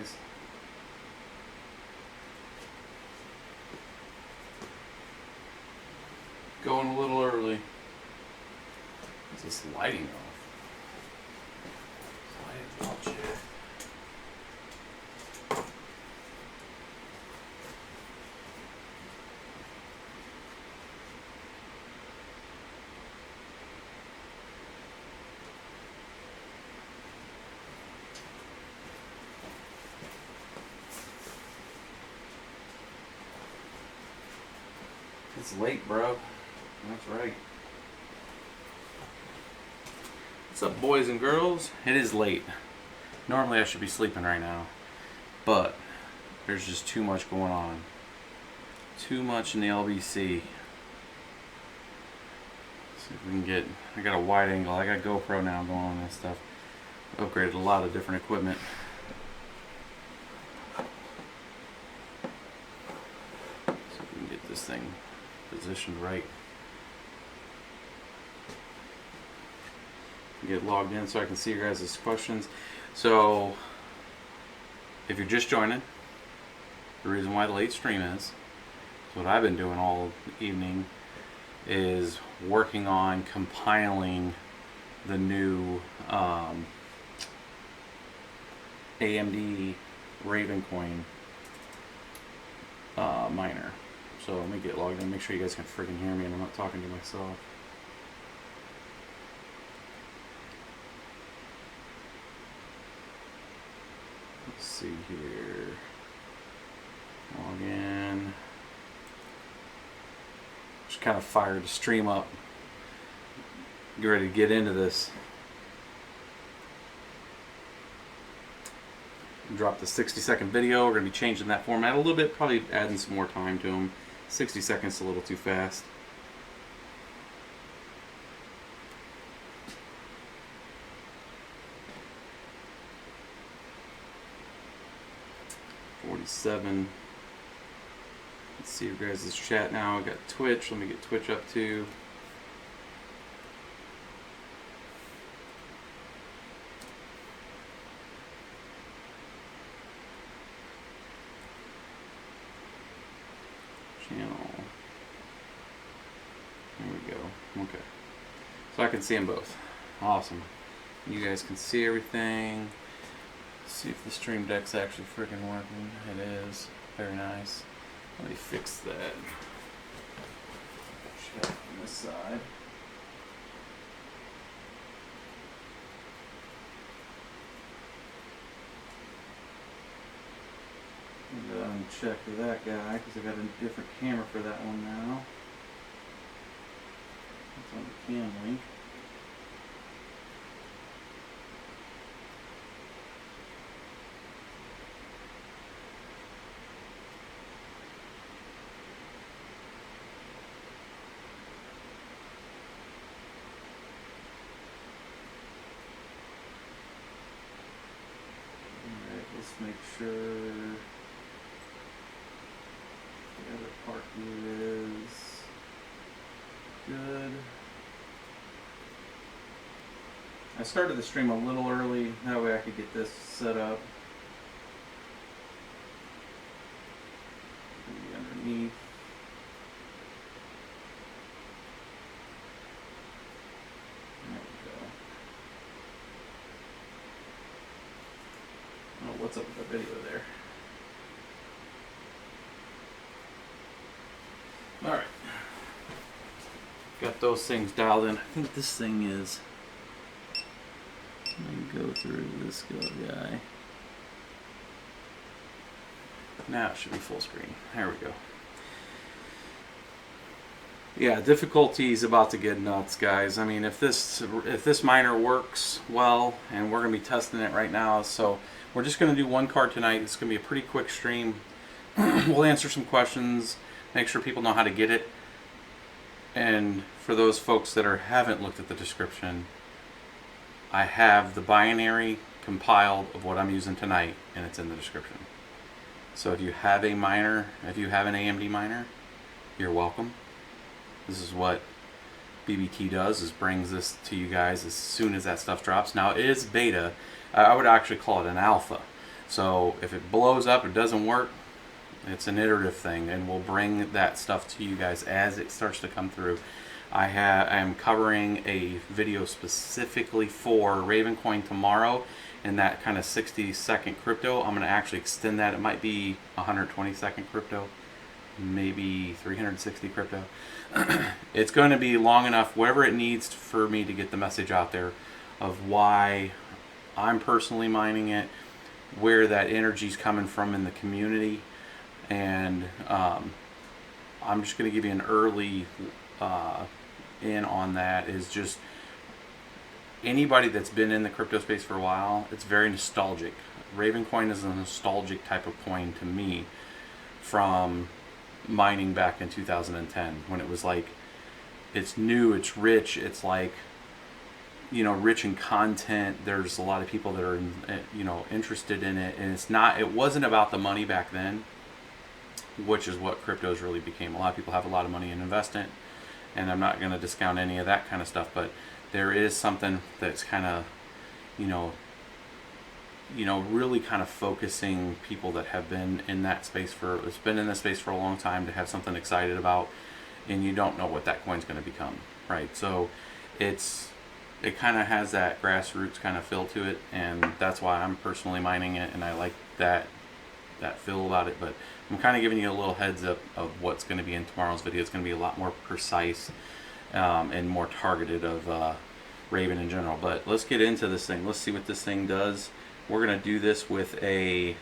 guys. Going a little early. Is this lighting off? Lighting off, shit. It's late, bro. That's right. What's up, boys and girls? It is late. Normally I should be sleeping right now, but there's just too much going on. Too much in the LBC. See if we can get, I got a wide angle. I got GoPro now going on this stuff. Upgraded a lot of different equipment. See if we can get this thing positioned right. Get logged in so I can see your guys' questions. So if you're just joining, the reason why the late stream is what I've been doing all evening is working on compiling the new AMD RavenCoin miner. So let me get logged in, make sure you guys can freaking hear me and I'm not talking to myself. Let's see here. Log in. Just kind of fired the stream up. Get ready to get into this. Drop the 60-second video. We're going to be changing that format a little bit, probably adding some more time to them. 60 seconds is a little too fast. .47. Let's see your guys' chat now. We got Twitch. Let me get Twitch up too. Channel. There we go. Okay. So I can see them both. Awesome. You guys can see everything. Let's see if the stream deck's actually freaking working. It is. Very nice. Let me fix that. Check on this side. Go and check for that guy because I got a different camera for that one now. It's on the cam link. Alright, let's make sure the other part here is good. I started the stream a little early, that way I could get this set up. Maybe underneath. There we go. Oh, what's up with the video there? Alright. Got those things dialed in. I think this thing is. Let me go through this guy. Now it should be full screen. There we go. Yeah, difficulty is about to get nuts, guys. I mean, if this miner works well, and we're gonna be testing it right now, so we're just gonna do one card tonight. It's gonna be a pretty quick stream. We'll answer some questions, make sure people know how to get it, and for those folks that haven't looked at the description, I have the binary compiled of what I'm using tonight, and it's in the description. So if you have a miner, if you have an AMD miner, you're welcome. This is what BBT does, is brings this to you guys as soon as that stuff drops. Now it is beta. I would actually call it an alpha. So if it blows up, it doesn't work, it's an iterative thing, and we'll bring that stuff to you guys as it starts to come through. I am covering a video specifically for RavenCoin tomorrow, and that kind of 60-second crypto. I'm going to actually extend that. It might be 120-second crypto, maybe 360 crypto. It's going to be long enough, whatever it needs for me to get the message out there of why I'm personally mining it, where that energy's coming from in the community, and I'm just going to give you an early in on that. Is just anybody that's been in the crypto space for a while, it's very nostalgic. RavenCoin is a nostalgic type of coin to me from mining back in 2010, when it was like, it's new, it's rich, it's like, you know, rich in content. There's a lot of people that are, you know, interested in it, and it wasn't about the money back then, which is what cryptos really became. A lot of people have a lot of money and invest in it, and I'm not going to discount any of that kind of stuff, but there is something that's kind of, you know, really kind of focusing people that have been in that space for a long time to have something excited about, and you don't know what that coin's going to become, right? So it kind of has that grassroots kind of feel to it, and that's why I'm personally mining it, and I like that feel about it. But I'm kind of giving you a little heads up of what's going to be in tomorrow's video. It's going to be a lot more precise and more targeted of Raven in general. But let's get into this thing. Let's see what this thing does. We're going to do this with a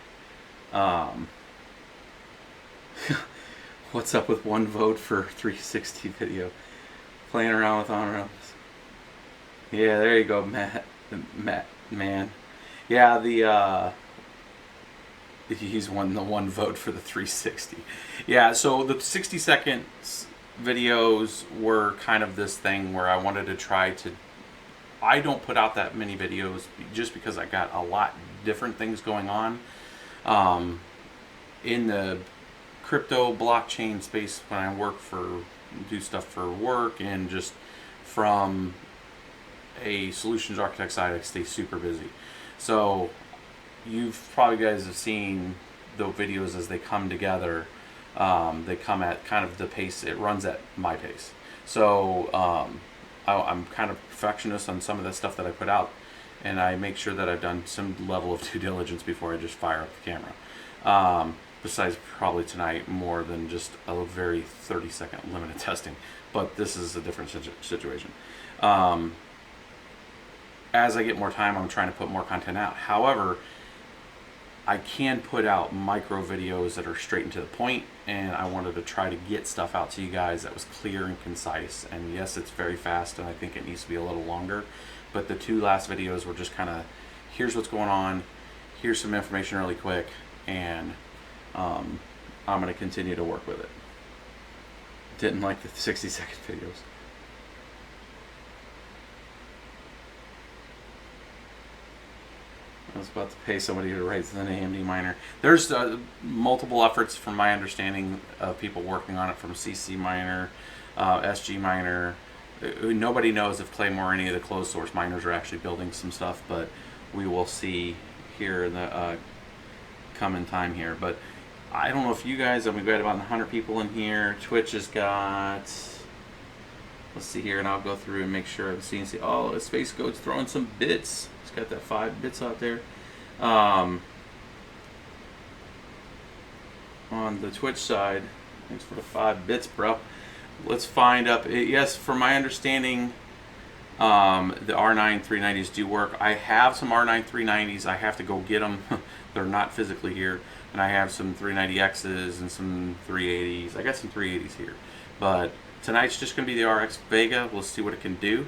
what's up with one vote for 360 video. Playing around with on-ramps. Yeah, there you go, Matt, man. Yeah, he's won the one vote for the 360. Yeah, so the 60-second videos were kind of this thing where I wanted to try to, I don't put out that many videos just because I got a lot different things going on in the crypto blockchain space when I do stuff for work, and just from a solutions architect side, I stay super busy. So you've probably guys have seen the videos as they come together. They come at kind of the pace, it runs at my pace. So I'm kind of perfectionist on some of the stuff that I put out, and I make sure that I've done some level of due diligence before I just fire up the camera. Besides probably tonight, more than just a very 30-second limited testing, but this is a different situation. As I get more time, I'm trying to put more content out. However, I can put out micro videos that are straight and to the point, and I wanted to try to get stuff out to you guys that was clear and concise. And yes, it's very fast, and I think it needs to be a little longer, but the two last videos were just kind of, here's what's going on, here's some information really quick, and I'm going to continue to work with it. Didn't like the 60-second videos. I was about to pay somebody to write an AMD miner. There's multiple efforts, from my understanding, of people working on it, from SGMiner, SGMiner. Nobody knows if Claymore or any of the closed source miners are actually building some stuff, but we will see here in the coming time here. But I don't know if you guys, we've got about 100 people in here. Twitch has got, let's see here, and I'll go through and make sure I've seen. Oh, Space Goat's throwing some bits. He's got that 5 bits out there. On the Twitch side, thanks for the 5 bits, bro. Let's find up. Yes, from my understanding, the R9 390s do work. I have some R9 390s. I have to go get them. They're not physically here. And I have some 390Xs and some 380s. I got some 380s here. But tonight's just going to be the RX Vega. We'll see what it can do.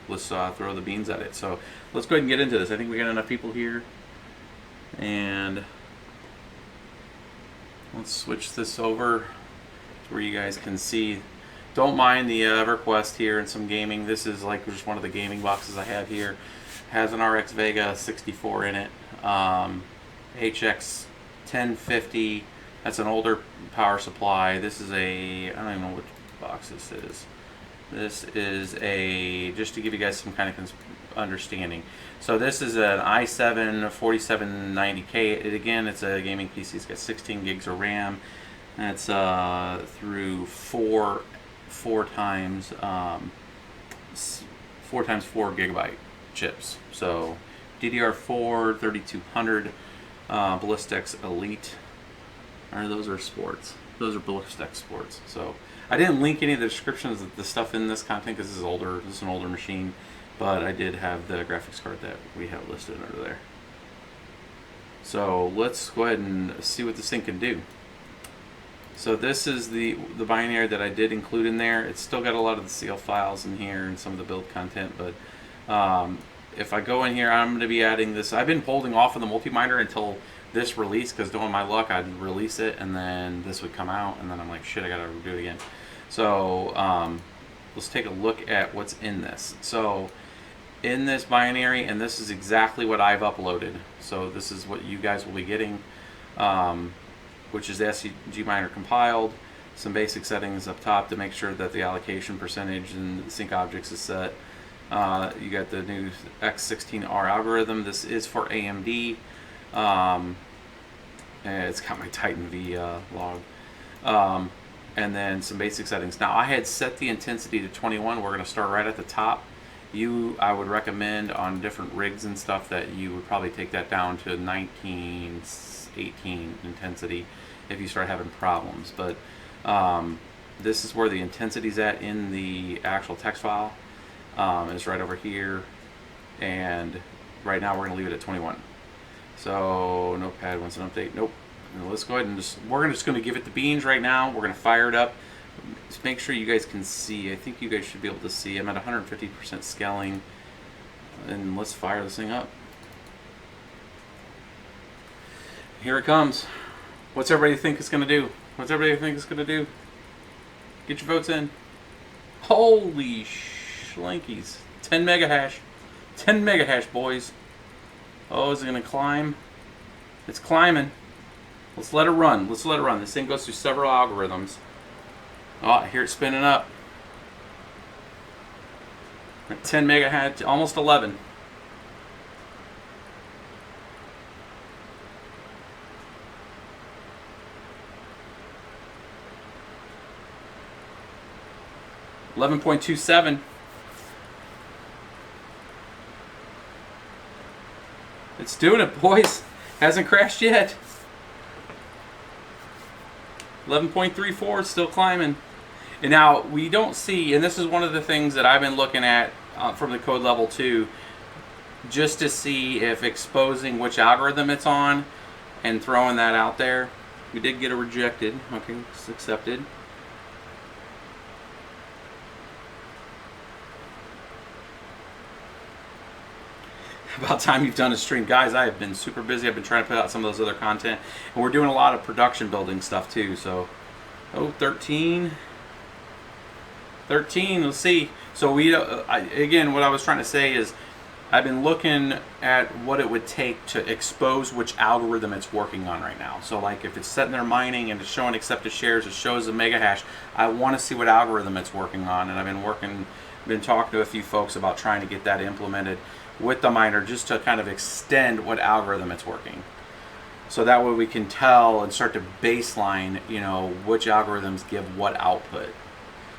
Let's throw the beans at it. So let's go ahead and get into this. I think we got enough people here. And let's switch this over to where you guys can see. Don't mind the EverQuest here and some gaming. This is like just one of the gaming boxes I have here. Has an RX Vega 64 in it. HX 1050. That's an older power supply. This is a, I don't even know which box this is. This is a, just to give you guys some kind of understanding. So this is an i7 4790K. Again, it's a gaming PC. It's got 16 gigs of RAM. That's through four times 4 gigabyte chips. So DDR4 3200 Ballistics Elite. Or those are sports. Those are Ballistic Sports. So I didn't link any of the descriptions of the stuff in this content because this is older. This is an older machine, but I did have the graphics card that we have listed under there. So let's go ahead and see what this thing can do. So this is the binary that I did include in there. It's still got a lot of the CL files in here and some of the build content, but if I go in here, I'm going to be adding this. I've been holding off on the multi-miner until this release because knowing my luck, I'd release it and then this would come out and then I'm like, shit, I gotta do it again. So let's take a look at what's in this. So in this binary, and this is exactly what I've uploaded. So this is what you guys will be getting, which is the SGMiner compiled, some basic settings up top to make sure that the allocation percentage and the sync objects is set. You got the new x16r algorithm. This is for AMD. It's got my Titan V log. And then some basic settings. Now I had set the intensity to 21. We're going to start right at the top. I would recommend on different rigs and stuff that you would probably take that down to 19, 18 intensity if you start having problems. But this is where the intensity's at in the actual text file. It's right over here, and right now we're going to leave it at 21. So Notepad wants an update. Nope. Now let's go ahead and we're just going to give it the beans right now. We're going to fire it up. Just make sure you guys can see. I think you guys should be able to see. I'm at 150% scaling, and let's fire this thing up. Here it comes. What's everybody think it's going to do? What's everybody think it's going to do? Get your votes in. Holy schlinkies. 10 mega hash. 10 mega hash, boys. Oh, is it going to climb? It's climbing. Let's let it run. Let's let it run. This thing goes through several algorithms. Oh, I hear it spinning up. 10 mega hash, almost 11. $11.27. It's doing it, boys. Hasn't crashed yet. 11.34, still climbing. And now we don't see, and this is one of the things that I've been looking at from the code level 2, just to see if exposing which algorithm it's on and throwing that out there. We did get a rejected. Okay, it's accepted. About time you've done a stream. Guys, I have been super busy. I've been trying to put out some of those other content. And we're doing a lot of production building stuff too. So, oh, 13. 13, let's see. So again, what I was trying to say is I've been looking at what it would take to expose which algorithm it's working on right now. So like if it's sitting there mining and it's showing accepted shares, it shows a mega hash. I want to see what algorithm it's working on. And I've been talking to a few folks about trying to get that implemented with the miner just to kind of extend what algorithm it's working. So that way we can tell and start to baseline, which algorithms give what output.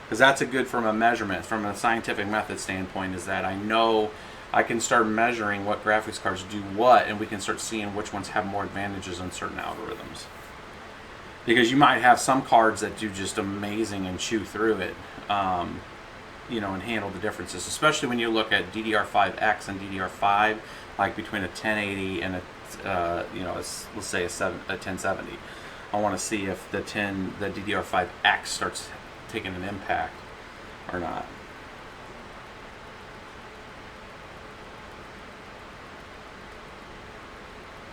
Because that's a good from a measurement, from a scientific method standpoint, is that I know I can start measuring what graphics cards do what, and we can start seeing which ones have more advantages on certain algorithms. Because you might have some cards that do just amazing and chew through it. And handle the differences, especially when you look at DDR5X and DDR5, like between a 1080 and let's say a 1070. I want to see if the DDR5X starts taking an impact or not.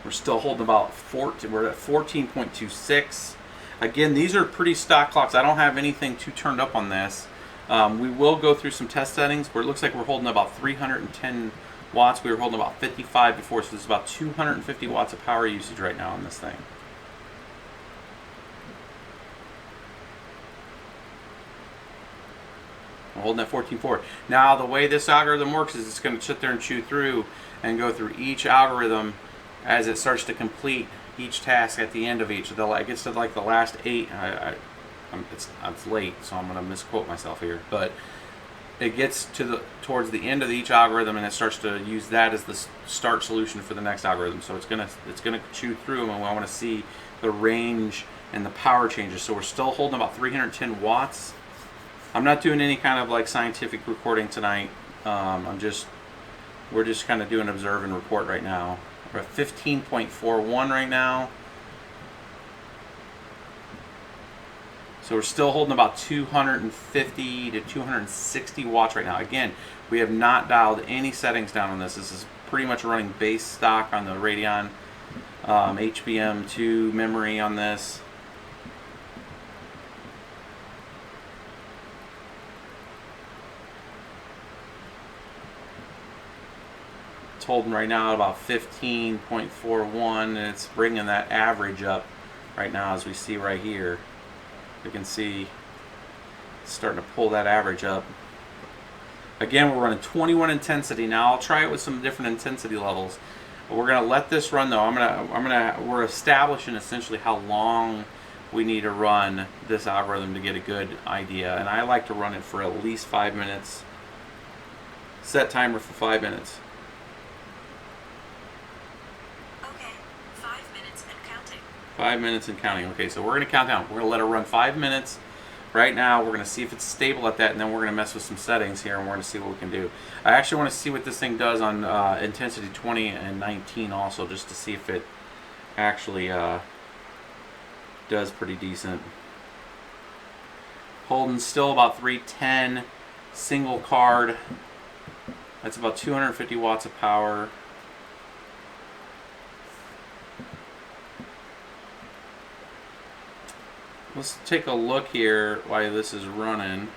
We're still holding about 14. We're at 14.26. Again, these are pretty stock clocks. I don't have anything too turned up on this. We will go through some test settings where it looks like we're holding about 310 watts. We were holding about 55 before, so there's about 250 watts of power usage right now on this thing. We're holding at 14.4. Now the way this algorithm works is it's going to sit there and chew through and go through each algorithm as it starts to complete each task at the end of each. It gets to like the last 8. It's late, so I'm going to misquote myself here, but it gets to towards the end of each algorithm, and it starts to use that as the start solution for the next algorithm. So it's gonna chew through them, and I want to see the range and the power changes. So we're still holding about 310 watts. I'm not doing any kind of like scientific recording tonight. We're just kind of doing observe and report right now. We're at 15.41 right now. So we're still holding about 250 to 260 watts right now. Again, we have not dialed any settings down on this. This is pretty much running base stock on the Radeon HBM2 memory on this. It's holding right now at about 15.41, and it's bringing that average up right now, as we see right here. You can see it's starting to pull that average up. Again, we're running 21 intensity. Now I'll try it with some different intensity levels. But we're gonna let this run though. We're establishing essentially how long we need to run this algorithm to get a good idea. And I like to run it for at least 5 minutes. Set timer for 5 minutes. Okay, 5 minutes and counting. 5 minutes and counting. Okay, so we're going to count down. We're going to let it run 5 minutes. Right now, we're going to see if it's stable at that, and then we're going to mess with some settings here, and we're going to see what we can do. I actually want to see what this thing does on intensity 20 and 19 also, just to see if it actually does pretty decent. Holding still about 310, single card. That's about 250 watts of power. Let's take a look here while this is running.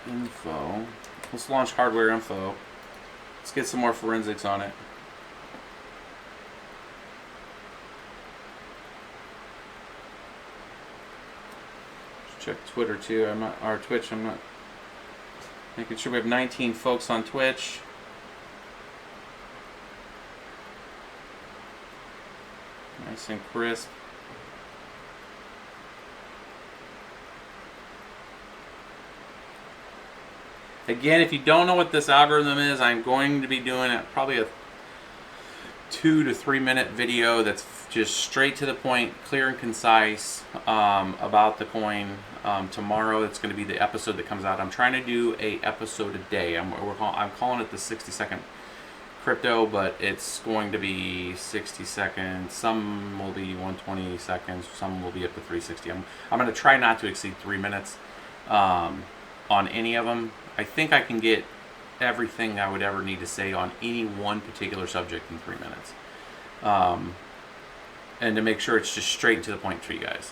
Info. Let's launch hardware info. Let's get some more forensics on it. Let's check Twitter too. Twitch. I'm not making sure we have 19 folks on Twitch. Nice and crisp. Again, if you don't know what this algorithm is, I'm going to be doing probably a 2 to 3 minute video that's just straight to the point, clear and concise about the coin. Tomorrow it's going to be the episode that comes out. I'm trying to do a episode a day. I'm calling it the 60-second crypto, but it's going to be 60 seconds. Some will be 120 seconds. Some will be up to 360. I'm going to try not to exceed 3 minutes on any of them. I think I can get everything I would ever need to say on any one particular subject in 3 minutes. And to make sure it's just straight to the point for you guys.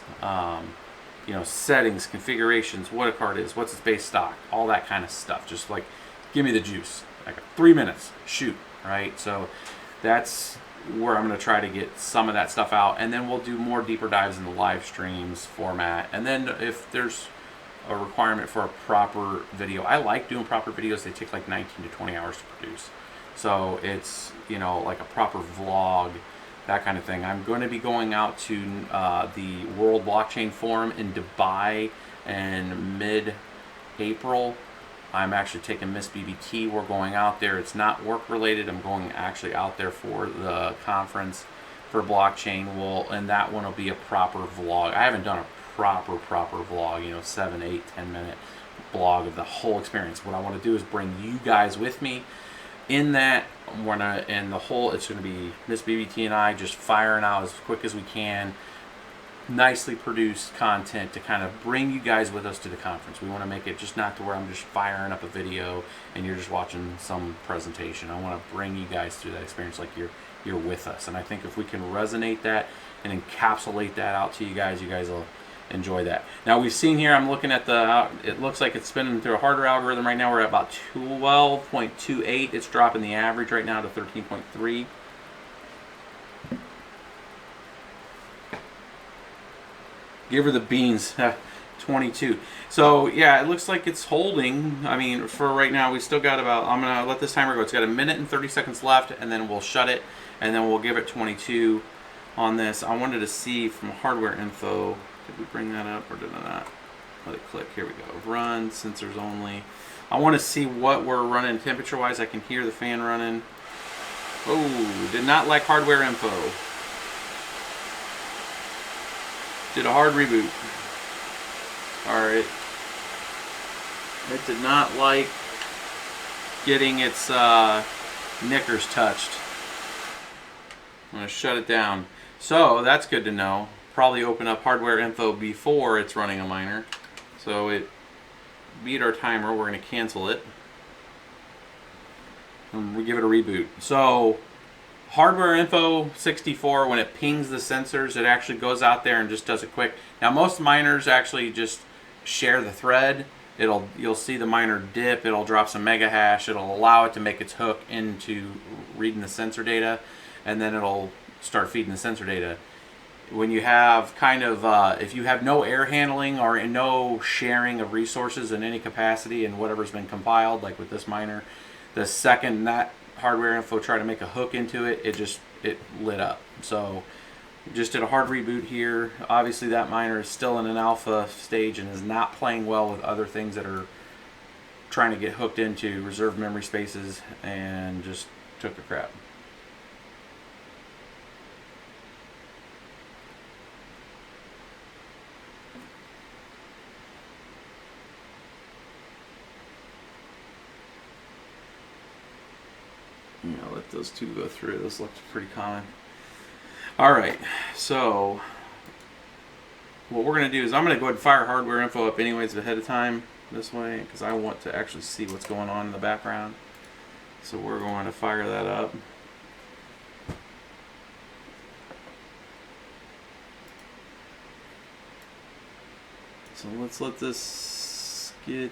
You know, settings, configurations, what a card is, what's its base stock, all that kind of stuff. Just like, give me the juice. Like 3 minutes, shoot. Right, so that's where I'm going to try to get some of that stuff out, and then we'll do more deeper dives in the live streams format. And then if there's a requirement for a proper video, I like doing proper videos. They take like 19 to 20 hours to produce, so it's, you know, like a proper vlog, that kind of thing. I'm going to be going out to the World Blockchain Forum in Dubai in mid-April. I'm actually taking Miss BBT. We're going out there. It's not work related. I'm going actually out there for the conference for blockchain. And that one will be a proper vlog. I haven't done a proper vlog, you know, 7, 8, 10 minute blog of the whole experience. What I want to do is bring you guys with me in that. It's going to be Miss BBT and I just firing out as quick as we can. Nicely produced content to kind of bring you guys with us to the conference. We want to make it just not to where I'm just firing up a video and you're just watching some presentation. I want to bring you guys through that experience like you're with us. And I think if we can resonate that and encapsulate that out to you guys will enjoy that. Now we've seen here, I'm looking at it looks like it's spinning through a harder algorithm right now. We're at about 12.28. It's dropping the average right now to 13.3. Give her the beans. 22. So yeah, it looks like it's holding. I mean, for right now, we still got about, I'm gonna let this timer go. It's got 1 minute and 30 seconds left, and then we'll shut it, and then we'll give it 22 on this. I wanted to see from hardware info, did we bring that up or did I not? Let it click, here we go. Run, sensors only. I want to see what we're running temperature-wise. I can hear the fan running. Oh, did not like hardware info. Did a hard reboot. Alright. It did not like getting its knickers touched. I'm going to shut it down. So that's good to know. Probably open up hardware info before it's running a miner. So it beat our timer. We're going to cancel it. And we give it a reboot. So hardware info 64, when it pings the sensors, it actually goes out there and just does it quick. Now most miners actually just share the thread. You'll see the miner dip, it'll drop some mega hash, it'll allow it to make its hook into reading the sensor data, and then it'll start feeding the sensor data. When you have kind of, if you have no air handling or no sharing of resources in any capacity and whatever's been compiled, like with this miner, the second that hardware info tried to make a hook into it, it lit up. So just did a hard reboot here. Obviously that miner is still in an alpha stage and is not playing well with other things that are trying to get hooked into reserved memory spaces, and just took a crap. Let those two go through. This looks pretty common. Alright, so what we're going to do is I'm going to go ahead and fire hardware info up anyways ahead of time this way, because I want to actually see what's going on in the background. So we're going to fire that up. So let's let this get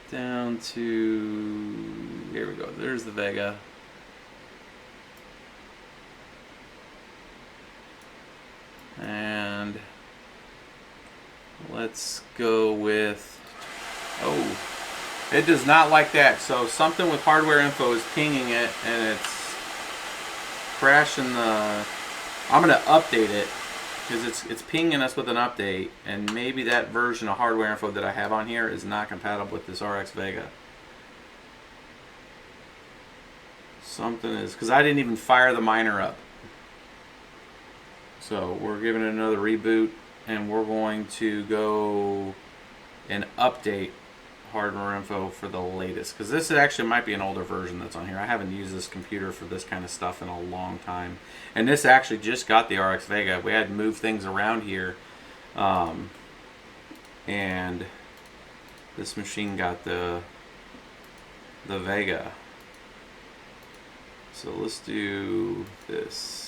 down to, here we go, there's the Vega. And let's go with, oh, it does not like that. So something with hardware info is pinging it and it's crashing the, I'm going to update it because it's pinging us with an update, and maybe that version of hardware info that I have on here is not compatible with this RX Vega. Something is, because I didn't even fire the miner up. So we're giving it another reboot, and we're going to go and update hardware info for the latest, because this actually might be an older version that's on here. I haven't used this computer for this kind of stuff in a long time, and this actually just got the RX Vega. We had to move things around here, and this machine got the Vega. So let's do this.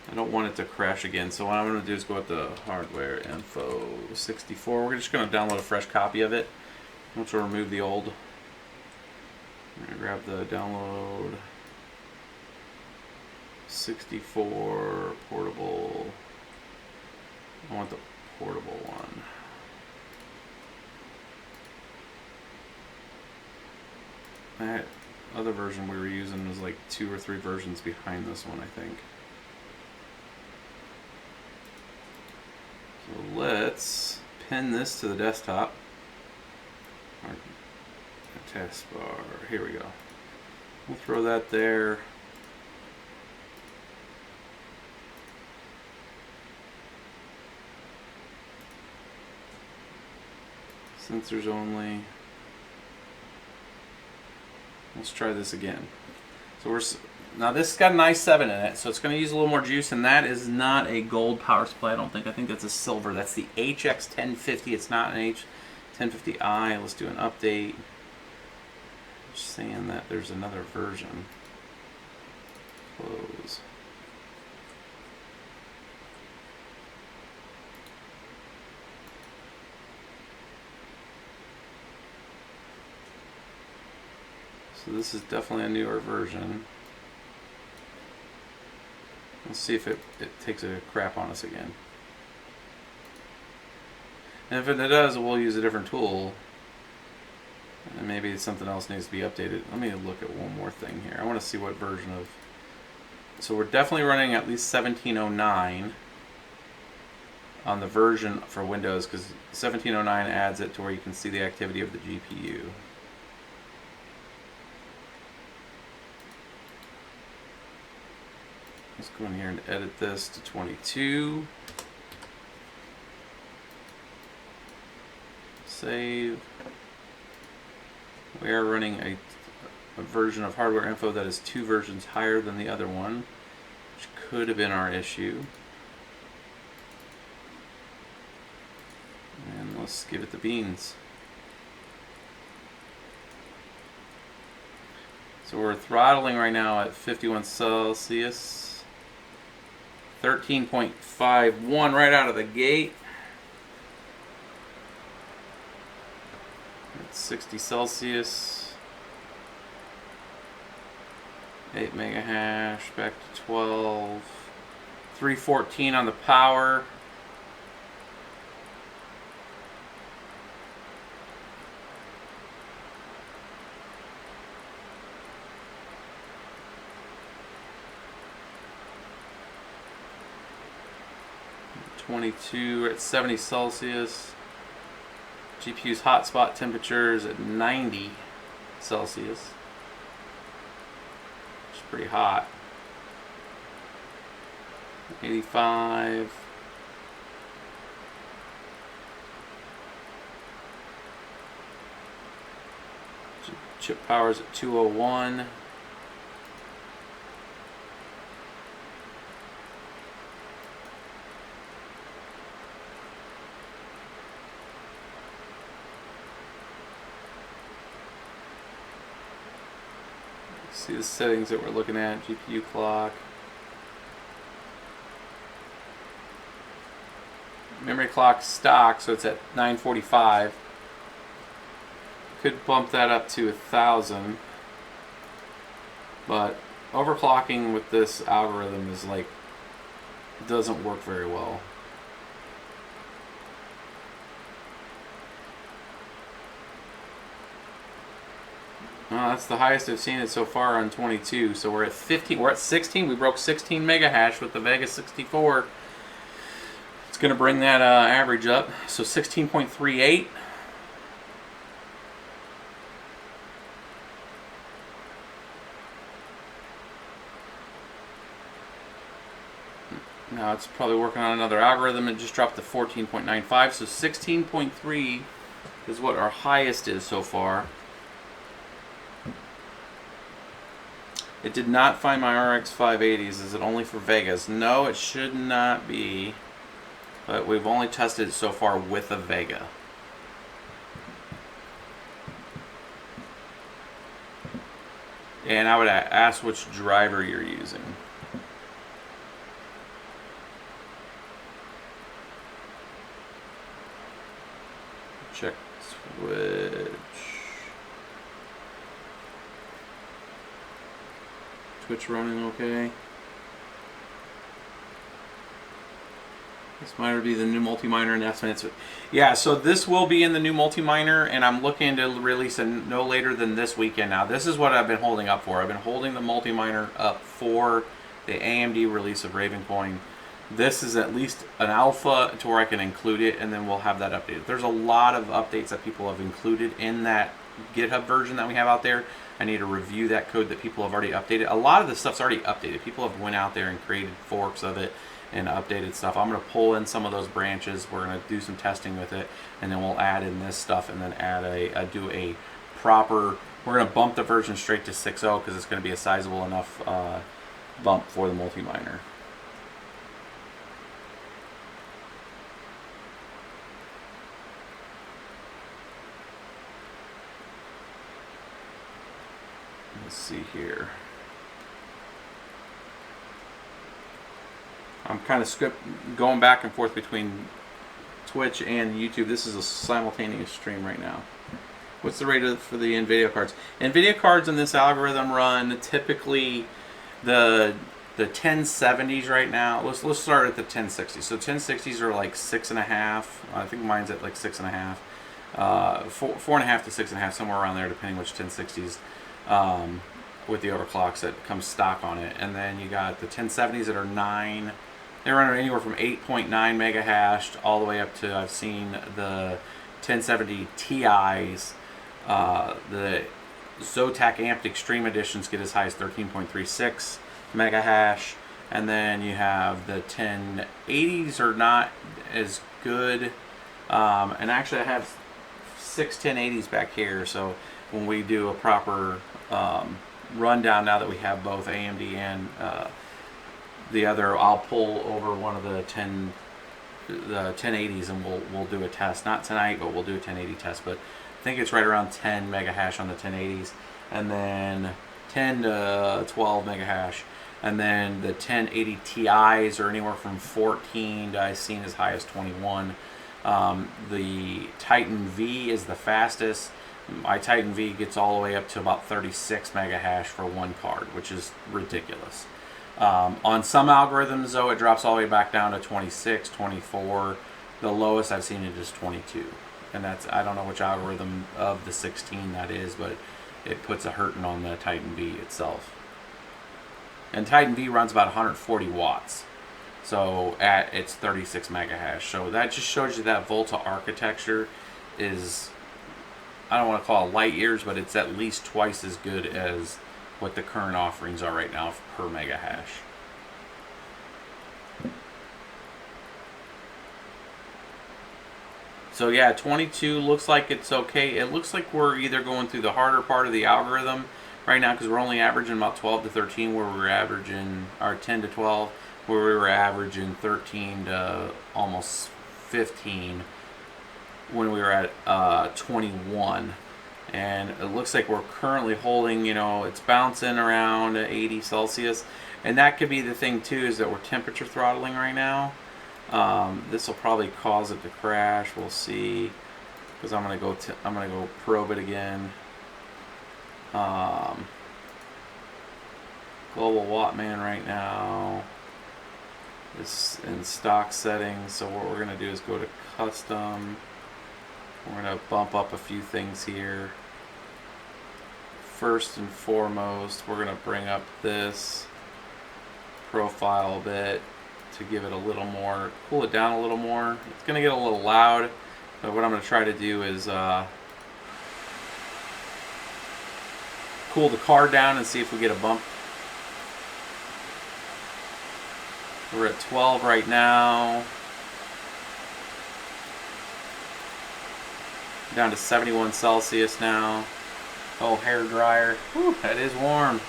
I don't want it to crash again, so what I'm going to do is go with the hardware info 64. We're just going to download a fresh copy of it. Once we remove the old, I'm going to grab the download 64 portable. I want the portable one. That other version we were using was like 2 or 3 versions behind this one, I think. So let's pin this to the desktop. Our taskbar. Here we go. We'll throw that there. Sensors only. Let's try this again. So now this has got an i7 in it, so it's going to use a little more juice, and that is not a gold power supply, I don't think. I think that's a silver. That's the HX1050. It's not an H1050i. Let's do an update. Just saying that there's another version. Close. So this is definitely a newer version. Let's see if it takes a crap on us again. And if it does, we'll use a different tool. And maybe something else needs to be updated. Let me look at one more thing here. I want to see what version of... So we're definitely running at least 1709 on the version for Windows, because 1709 adds it to where you can see the activity of the GPU. Let's go in here and edit this to 22. Save. We are running a version of hardware info that is 2 versions higher than the other one, which could have been our issue. And let's give it the beans. So we're throttling right now at 51 Celsius. 13.51 right out of the gate. It's 60 Celsius. 8 mega hash, back to 12. 314 on the power. We're at 70 Celsius. GPU's hotspot temperature is at 90 Celsius. Which is pretty hot. 85. Chip power is at 201. See the settings that we're looking at. GPU clock. Memory clock stock, so it's at 945. Could bump that up to 1000. But overclocking with this algorithm is like, doesn't work very well. That's the highest I've seen it so far on 22. So we're at 15. We're at 16. We broke 16 mega hash with the Vega 64. It's going to bring that average up. So 16.38. Now it's probably working on another algorithm. It just dropped to 14.95. So 16.3 is what our highest is so far. It did not find my RX 580s. Is it only for Vegas? No, it should not be. But we've only tested it so far with a Vega. And I would ask which driver you're using. Check Twitch. Twitch running okay. This might be the new multi-miner announcement. Yeah, so this will be in the new multi-miner, and I'm looking to release it no later than this weekend. Now, this is what I've been holding up for. I've been holding the multi-miner up for the AMD release of RavenCoin. This is at least an alpha to where I can include it, and then we'll have that updated. There's a lot of updates that people have included in that GitHub version that we have out there. I need to review that code that people have already updated. A lot of the stuff's already updated. People have went out there and created forks of it and updated stuff. I'm going to pull in some of those branches. We're going to do some testing with it, and then we'll add in this stuff, and then add do a proper. We're going to bump the version straight to 6.0 because it's going to be a sizable enough bump for the multi-miner. Let's see here. I'm kind of going back and forth between Twitch and YouTube. This is a simultaneous stream right now. What's the rate for the NVIDIA cards? NVIDIA cards in this algorithm run typically the The 1070s right now. Let's start at the 1060s. So 1060s are like 6.5. I think mine's at like 6.5. 4.5 to 6.5, somewhere around there, depending which 1060s. With the overclocks that come stock on it, and then you got the 1070s that are 9. They run anywhere from 8.9 mega hashed all the way up to, I've seen the 1070 Ti's. The Zotac Amped Extreme Editions get as high as 13.36 mega hash, and then you have the 1080s are not as good. And actually, I have 6 1080s back here, so when we do a proper rundown, now that we have both AMD and the other, I'll pull over one of the 1080s and we'll do a test. Not tonight, but we'll do a 1080 test. But I think it's right around 10 mega hash on the 1080s, and then 10 to 12 mega hash, and then the 1080 Ti's are anywhere from 14 to I've seen as high as 21. The Titan V is the fastest. My Titan V gets all the way up to about 36 mega hash for one card, which is ridiculous. On some algorithms, though, it drops all the way back down to 26, 24. The lowest I've seen it is 22. And that's, I don't know which algorithm of the 16 that is, but it puts a hurting on the Titan V itself. And Titan V runs about 140 watts. So at its 36 mega hash. So that just shows you that Volta architecture is, I don't want to call it light years, but it's at least twice as good as what the current offerings are right now per mega hash. So yeah, 22 looks like it's okay. It looks like we're either going through the harder part of the algorithm right now, because we're only averaging about 12 to 13, where we were averaging, or 10 to 12, where we were averaging 13 to almost 15 when we were at 21. And it looks like we're currently holding, you know, it's bouncing around 80 Celsius. And that could be the thing too, is that we're temperature throttling right now. This will probably cause it to crash. We'll see, because I'm gonna go probe it again. Global Wattman right now is in stock settings. So what we're gonna do is go to custom. We're going to bump up a few things here. First and foremost, we're going to bring up this profile a bit to give it a little more, cool it down a little more. It's going to get a little loud, but what I'm going to try to do is cool the card down and see if we get a bump. We're at 12 right now. Down to 71 Celsius now. Oh, hair dryer. Whew, that is warm.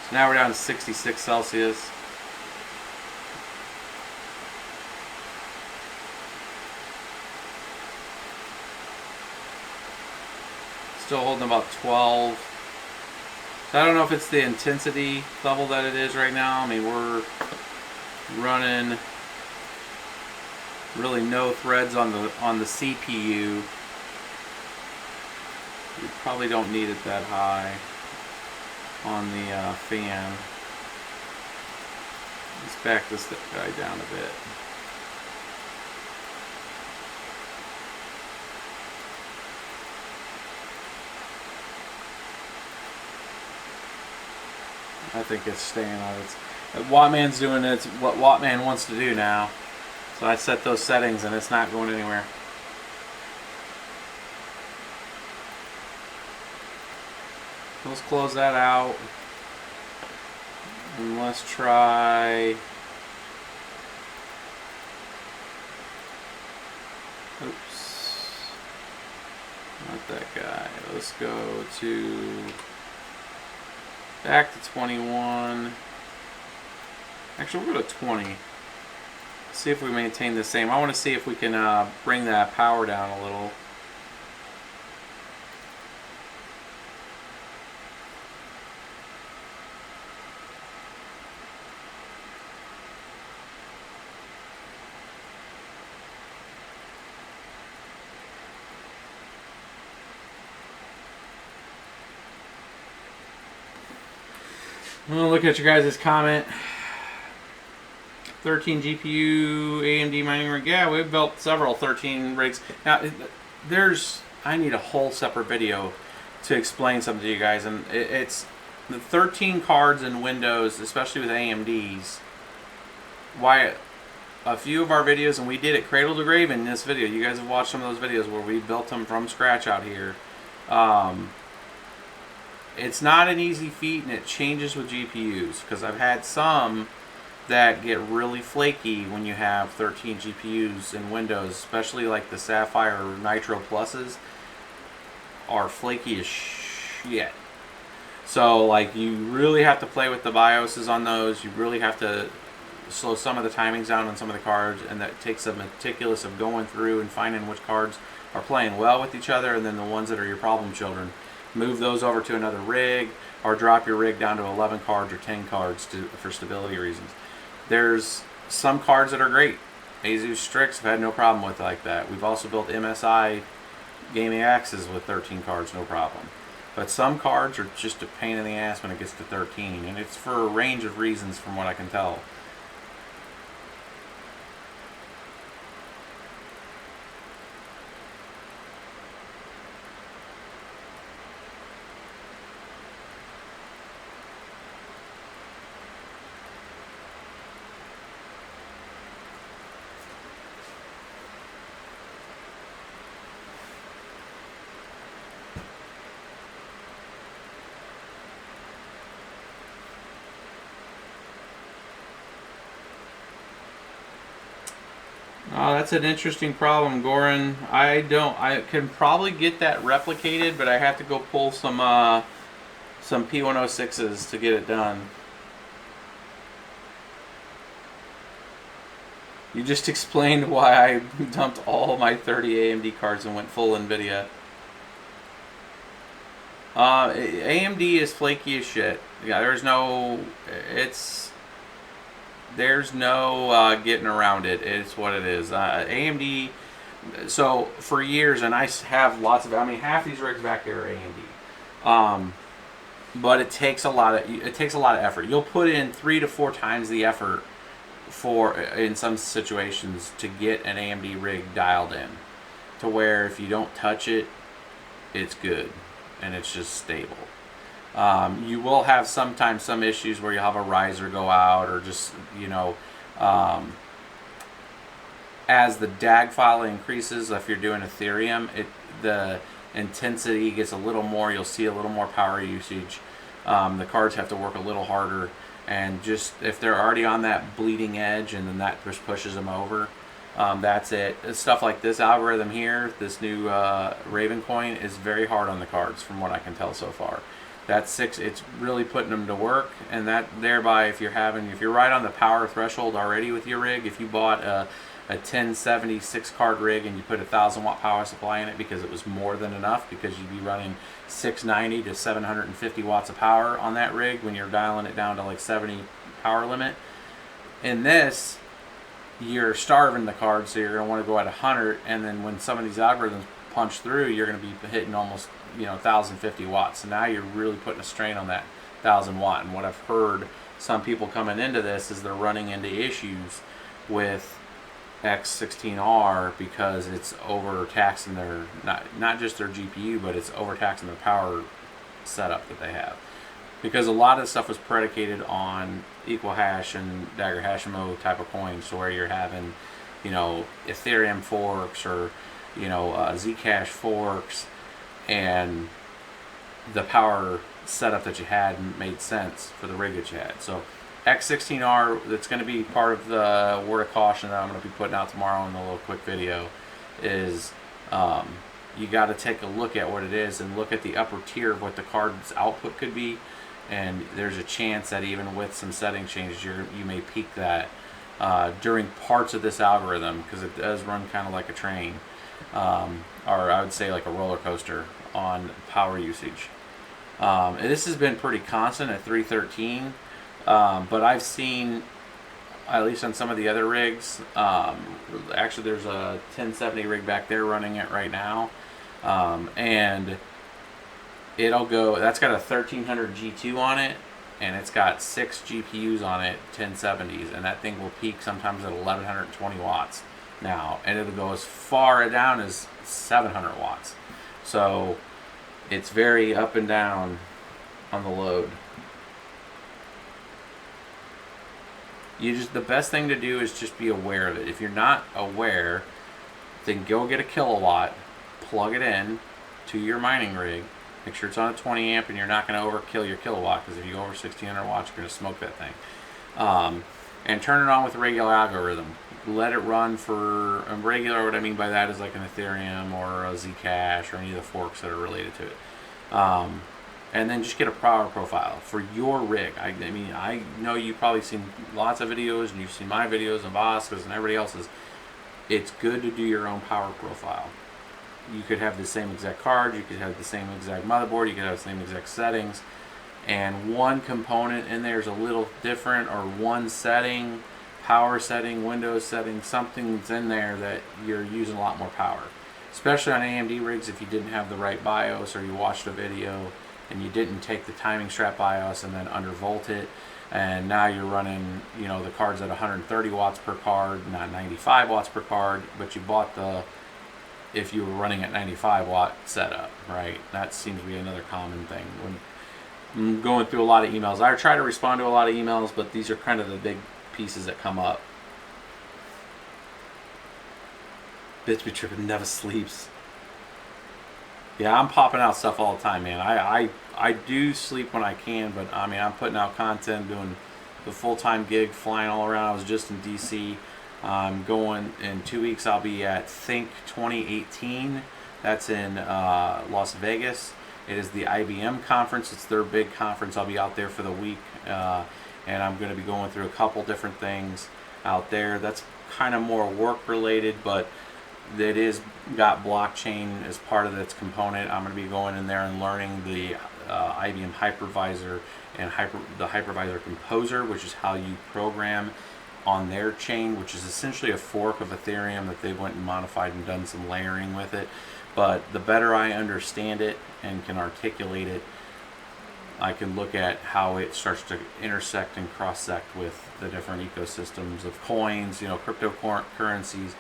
So now we're down to 66 Celsius. Still holding about 12. So I don't know if it's the intensity level that it is right now. I mean, we're running really no threads on the CPU. We probably don't need it that high on the fan. Let's back this guy down a bit. I think it's staying on its. Wattman's doing it. What Wattman wants to do now. So I set those settings and it's not going anywhere. Let's close that out. And let's try. Oops. Not that guy. Let's go to. Back to 21. Actually, we'll go to 20. See if we maintain the same. I want to see if we can bring that power down a little. Well, look at your guys' comment. 13 GPU AMD mining rig. Yeah, we've built several 13 rigs. Now, I need a whole separate video to explain something to you guys, and it's the 13 cards in Windows, especially with AMDs. Why a few of our videos, and we did it cradle to grave in this video. You guys have watched some of those videos where we built them from scratch out here. It's not an easy feat, and it changes with GPUs, because I've had some that get really flaky when you have 13 GPUs in Windows, especially like the Sapphire Nitro Pluses are flaky as shit. So like you really have to play with the BIOSes on those. You really have to slow some of the timings down on some of the cards, and that takes a meticulous of going through and finding which cards are playing well with each other, and then the ones that are your problem children, move those over to another rig, or drop your rig down to 11 cards or 10 cards for stability reasons. There's some cards that are great. Asus Strix have had no problem with like that. We've also built MSI gaming axes with 13 cards, no problem. But some cards are just a pain in the ass when it gets to 13, and it's for a range of reasons from what I can tell. Oh, that's an interesting problem, Goran. I can probably get that replicated, but I have to go pull some P106s to get it done. You just explained why I dumped all my 30 AMD cards and went full NVIDIA. AMD is flaky as shit. Yeah, there's no getting around it. It's what it is. AMD. So for years, and I have lots of. I mean, half these rigs back there are AMD. But it takes a lot of effort. You'll put in 3 to 4 times the effort in some situations to get an AMD rig dialed in, to where if you don't touch it, it's good and it's just stable. You will have sometimes some issues where you have a riser go out, or just, as the DAG file increases, if you're doing Ethereum, the intensity gets a little more. You'll see a little more power usage. The cards have to work a little harder, and just if they're already on that bleeding edge, and then that just pushes them over. That's it. Stuff like this algorithm here, this new RavenCoin, is very hard on the cards from what I can tell so far. It's really putting them to work, and that thereby, if you're right on the power threshold already with your rig, if you bought a 1070 6-card rig and you put a 1,000-watt power supply in it because it was more than enough, because you'd be running 690 to 750 watts of power on that rig when you're dialing it down to like 70 power limit. In this, you're starving the card, so you're going to want to go at 100, and then when some of these algorithms punch through, you're going to be hitting almost 1,050 watts. So now you're really putting a strain on that 1,000 watt. And what I've heard some people coming into this is they're running into issues with x16r because it's overtaxing their not just their GPU, but it's overtaxing their power setup that they have. Because a lot of stuff was predicated on equal hash and dagger hash mode type of coins, so where you're having, Ethereum forks or, Zcash forks, and the power setup that you had made sense for the rig that you had. So x16r, that's going to be part of the word of caution that I'm going to be putting out tomorrow in a little quick video, is you got to take a look at what it is and look at the upper tier of what the card's output could be. And there's a chance that even with some setting changes, you may peak that during parts of this algorithm, because it does run kind of like a train, or I would say like a roller coaster on power usage. This has been pretty constant at 313, but I've seen, at least on some of the other rigs, actually there's a 1070 rig back there running it right now, and it'll go, that's got a 1300 G2 on it, and it's got 6 GPUs on it, 1070s, and that thing will peak sometimes at 1120 watts now, and it'll go as far down as 700 watts. So it's very up and down on the load. The best thing to do is just be aware of it. If you're not aware, then go get a kilowatt, plug it in to your mining rig. Make sure it's on a 20 amp and you're not going to overkill your kilowatt, because if you go over 1600 watts, you're going to smoke that thing. And turn it on with a regular algorithm. Let it run for regular. What I mean by that is like an Ethereum or a Zcash or any of the forks that are related to it. And then just get a power profile for your rig. I mean, I know you've probably seen lots of videos, and you've seen my videos and Bosca's and everybody else's. It's good to do your own power profile. You could have the same exact card, you could have the same exact motherboard, you could have the same exact settings, and one component in there is a little different, or one setting, power setting, Windows setting, something's in there that you're using a lot more power. Especially on AMD rigs, if you didn't have the right BIOS, or you watched a video and you didn't take the timing strap BIOS and then undervolt it, and now you're running, you know, the card's at 130 watts per card, not 95 watts per card, but you bought the, if you were running at 95 watt setup, right? That seems to be another common thing. When I'm going through a lot of emails, I try to respond to a lot of emails, but these are kind of the big pieces that come up. Bitch be tripping, never sleeps. Yeah, I'm popping out stuff all the time, man. I do sleep when I can, but I mean, I'm putting out content, doing the full-time gig, flying all around. I was just in DC. I'm going in 2 weeks. I'll be at Think 2018. That's in Las Vegas. It is the IBM conference. It's their big conference. I'll be out there for the week, and I'm going to be going through a couple different things out there. That's kind of more work related, but that is got blockchain as part of its component. I'm going to be going in there and learning the IBM hypervisor and the hypervisor composer, which is how you program on their chain, which is essentially a fork of Ethereum that they went and modified and done some layering with it. But the better I understand it and can articulate it, I can look at how it starts to intersect and cross-sect with the different ecosystems of coins, you know, cryptocurrencies,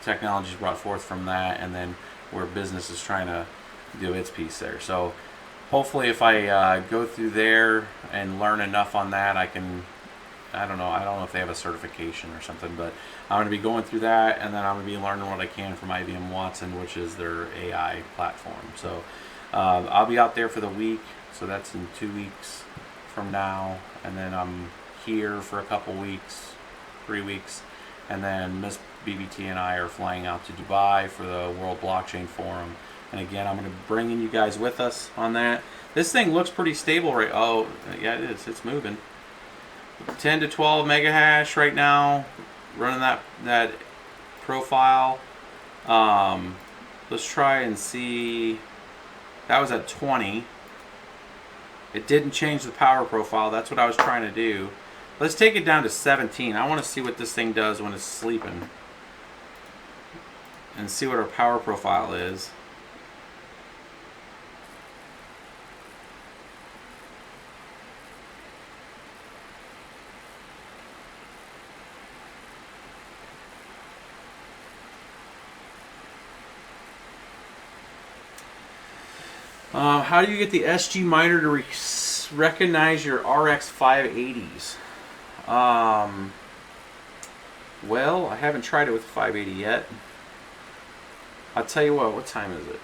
technologies brought forth from that, and then where business is trying to do its piece there. So hopefully if I go through there and learn enough on that, I can, I don't know if they have a certification or something, but I'm going to be going through that, and then I'm going to be learning what I can from IBM Watson, which is their AI platform. So I'll be out there for the week, so that's in 2 weeks from now, and then I'm here for a couple weeks, 3 weeks, and then Miss BBT and I are flying out to Dubai for the World Blockchain Forum. And again, I'm going to be bringing you guys with us on that. This thing looks pretty stable right. Oh, yeah, it is. It's moving. 10 to 12 mega hash right now, running that profile. Let's try and see. That was at 20. It didn't change the power profile. That's what I was trying to do. Let's take it down to 17. I want to see what this thing does when it's sleeping, and see what our power profile is. How do you get the SGMiner to recognize your RX 580s? Well, I haven't tried it with the 580 yet. I'll tell you what time is it?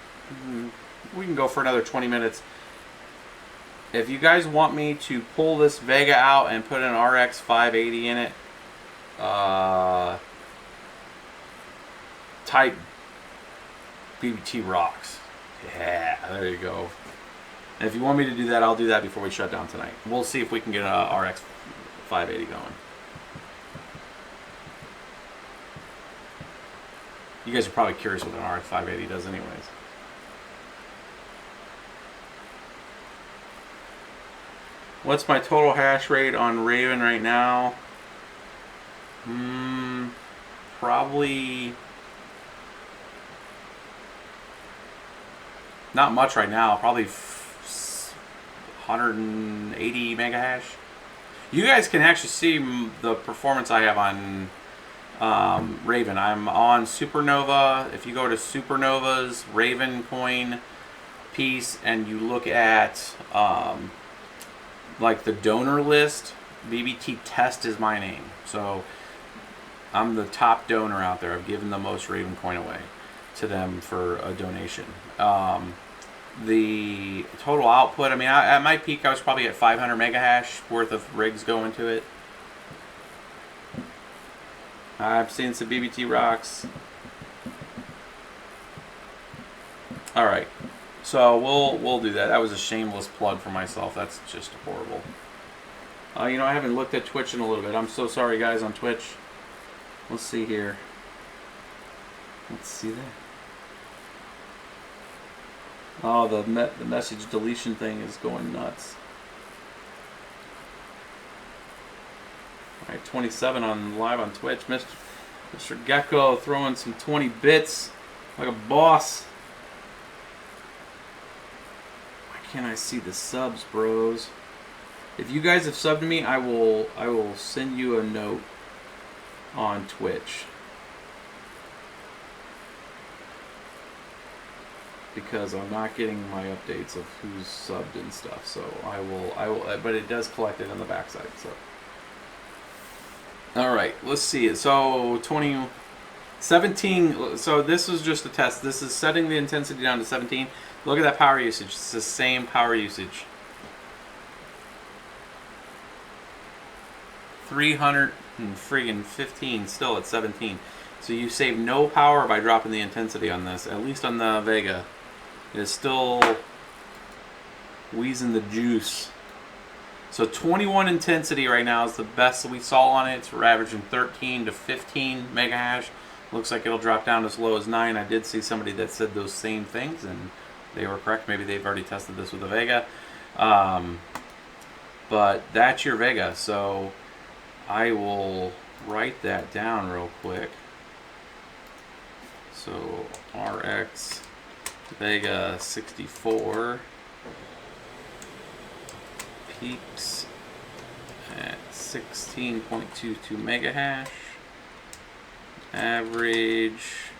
We can go for another 20 minutes. If you guys want me to pull this Vega out and put an RX 580 in it, type BBT rocks. Yeah, there you go. And if you want me to do that, I'll do that before we shut down tonight. We'll see if we can get a RX 580 going. You guys are probably curious what an RX 580 does anyways. What's my total hash rate on Raven right now? Probably not much right now. Probably 180 mega hash. You guys can actually see the performance I have on Raven. I'm on Supernova. If you go to Supernova's RavenCoin piece and you look at like the donor list, BBT Test is my name. So I'm the top donor out there. I've given the most RavenCoin away to them for a donation. The total output, I mean, at my peak I was probably at 500 mega hash worth of rigs going to it. I've seen some BBT rocks. All right, so we'll do that. That was a shameless plug for myself. That's just horrible. You know, I haven't looked at Twitch in a little bit. I'm so sorry, guys, on Twitch. Let's see here. Let's see that. Oh, the message deletion thing is going nuts. All right, 27 on live on Twitch. Mr. Gecko throwing some 20 bits like a boss. Why can't I see the subs, bros? If you guys have subbed to me, I will send you a note on Twitch. Because I'm not getting my updates of who's subbed and stuff, so I will, but it does collect it on the backside. So, all right, let's see it. So 17. So this is just a test. This is setting the intensity down to 17. Look at that power usage. It's the same power usage. 315 still at 17. So you save no power by dropping the intensity on this. At least on the Vega. Is still wheezing the juice. So 21 intensity right now is the best that we saw on it. We're averaging 13 to 15 mega hash. Looks like it'll drop down as low as 9. I did see somebody that said those same things, and they were correct. Maybe they've already tested this with the Vega. But that's your Vega. So I will write that down real quick. So RX Vega 64 peaks at 16.22 mega hash. Average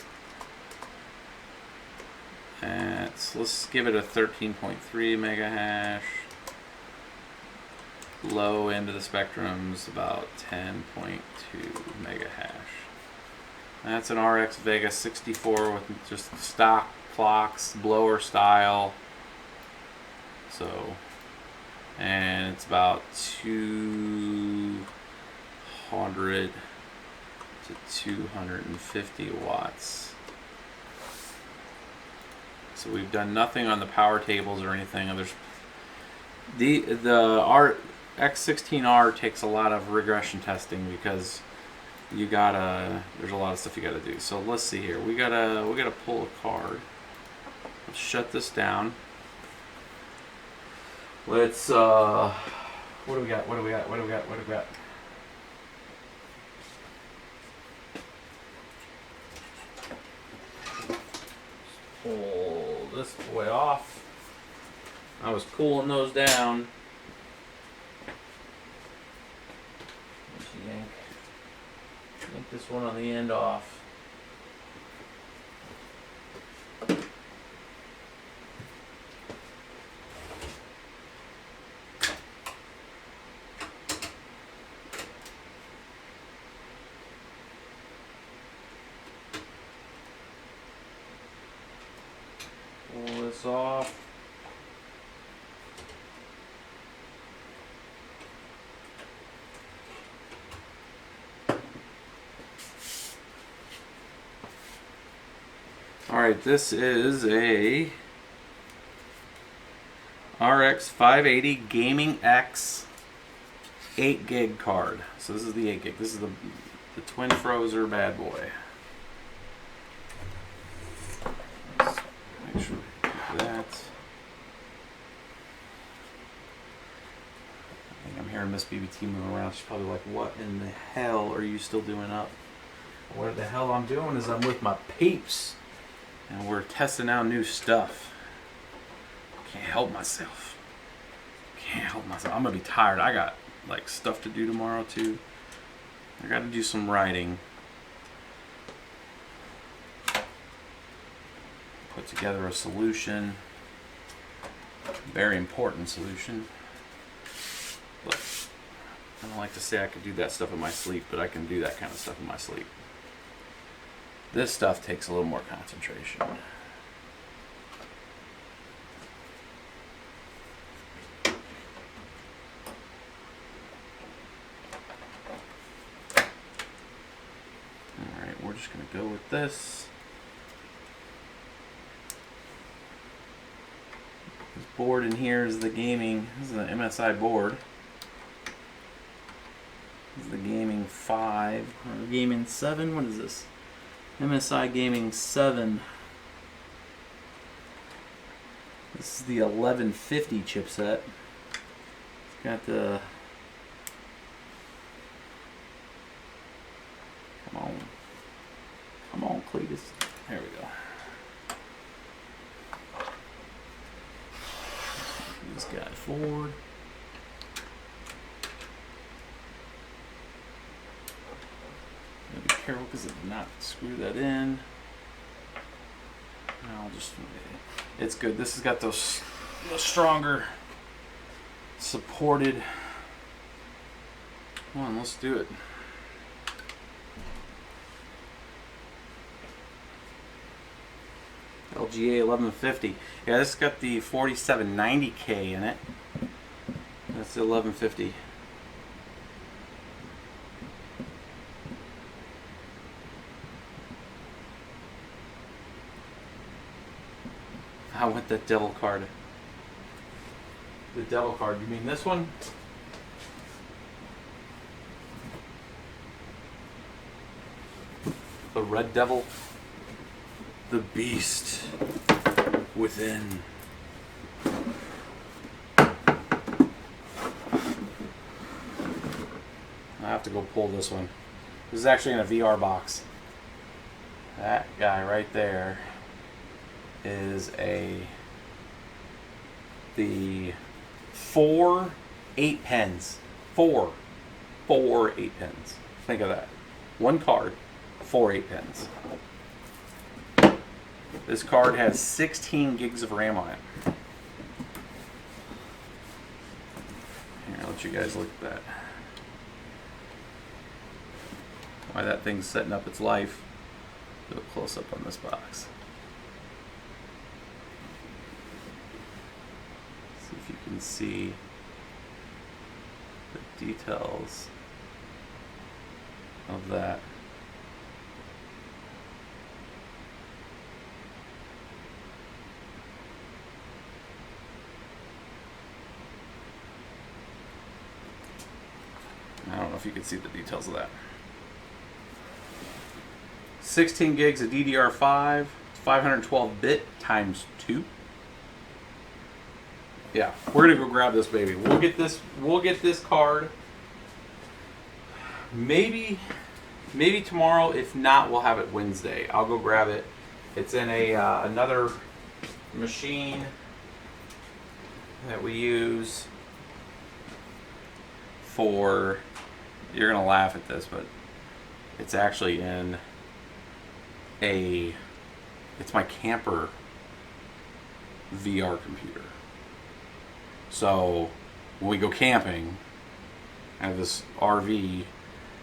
at, let's give it a 13.3 mega hash. Low end of the spectrum's about 10.2 mega hash. That's an RX Vega 64 with just stock clocks, blower style. So, and it's about 200 to 250 watts. So we've done nothing on the power tables or anything. There's the x16r takes a lot of regression testing because you gotta, there's a lot of stuff you gotta do. So let's see here. We gotta pull a card. Let's shut this down. Let's what do we got? Pull this boy off. I was cooling those down. Let's yank this one on the end off. Pull this off. Alright, this is a RX 580 Gaming X 8 gig card. So this is the 8 gig. This is the twin frozer bad boy. Let's make sure we do that. I think I'm hearing Miss BBT moving around. She's probably like, what in the hell are you still doing up? What the hell I'm doing is I'm with my peeps. And we're testing out new stuff. Can't help myself. I'm gonna be tired. I got like stuff to do tomorrow too. I got to do some writing. Put together a solution. Very important solution. But I don't like to say I could do that stuff in my sleep, but I can do that kind of stuff in my sleep. This stuff takes a little more concentration. Alright, we're just going to go with this. This board in here is the gaming. This is an MSI board. This is the gaming 5 or gaming 7. What is this? MSI gaming 7. This is the 1150 chipset. It's got the come on, Cletus. There we go. This guy forward. Be careful because it did not screw that in. I'll just, it's good. This has got those stronger supported. Come on, let's do it. LGA 1150. Yeah, this has got the 4790K in it. That's the 1150. I want that devil card. The devil card, you mean this one? The red devil? The beast within. I have to go pull this one. This is actually in a VR box. That guy right there is the 4 8 pens. 4 8 pens. Think of that. One card, 4 8 pens. This card has 16 gigs of RAM on it. Here, I'll let you guys look at that. Why that thing's setting up its life. Do a close up on this box. See if you can see the details of that. I don't know if you can see the details of that. 16 gigs of DDR5, 512-bit times 2. Yeah, we're gonna go grab this baby. We'll get this card. Maybe tomorrow. If not, we'll have it Wednesday. I'll go grab it. It's in a another machine that we use for. You're gonna laugh at this, but it's actually in it's my camper VR computer. So when we go camping, I have this RV